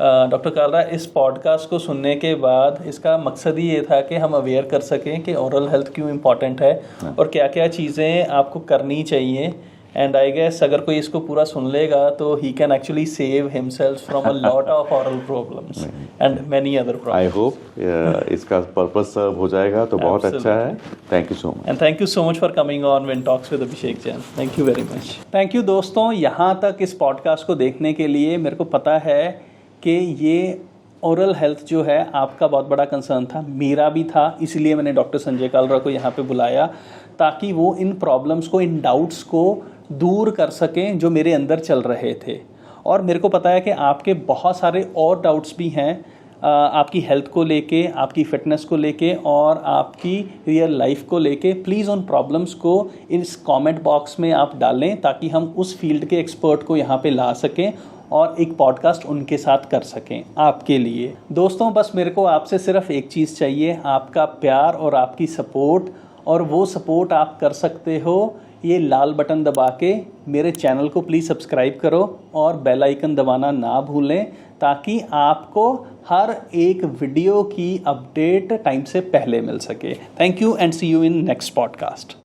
doctor Kalra, इस पॉडकास्ट को सुनने के बाद इसका मकसद ही ये था कि हम अवेयर कर सकें कि ओरल हेल्थ क्यों इम्पॉर्टेंट है और क्या क्या चीज़ें आपको करनी चाहिए एंड आई गेस अगर कोई इसको पूरा सुन लेगा तो he can actually save himself from a lot of oral problems and many other problems. I hope इसका पर्पस सर्व हो जाएगा तो बहुत अच्छा है। Thank you so much and thank you so much for coming on win talks with Abhishek Jain. Thank you very much. Thank you दोस्तों, यहाँ तक इस पॉडकास्ट को देखने के लिए। मेरे को पता है कि ये ओरल हेल्थ जो है आपका बहुत बड़ा कंसर्न था, मेरा भी था, इसलिए मैंने डॉक्टर संजय कालरा को यहाँ पे बुलाया ताकि वो इन प्रॉब्लम्स को, इन डाउट्स को दूर कर सकें जो मेरे अंदर चल रहे थे। और मेरे को पता है कि आपके बहुत सारे और डाउट्स भी हैं आपकी हेल्थ को लेके, आपकी फिटनेस को लेके और आपकी रियल लाइफ को लेके। प्लीज़ उन प्रॉब्लम्स को इस कमेंट बॉक्स में आप डालें ताकि हम उस फील्ड के एक्सपर्ट को यहाँ पे ला सकें और एक पॉडकास्ट उनके साथ कर सकें आपके लिए। दोस्तों, बस मेरे को आपसे सिर्फ एक चीज़ चाहिए, आपका प्यार और आपकी सपोर्ट। और वो सपोर्ट आप कर सकते हो ये लाल बटन दबा के। मेरे चैनल को प्लीज़ सब्सक्राइब करो और बेल आइकन दबाना ना भूलें ताकि आपको हर एक वीडियो की अपडेट टाइम से पहले मिल सके। Thank you and see you in next podcast.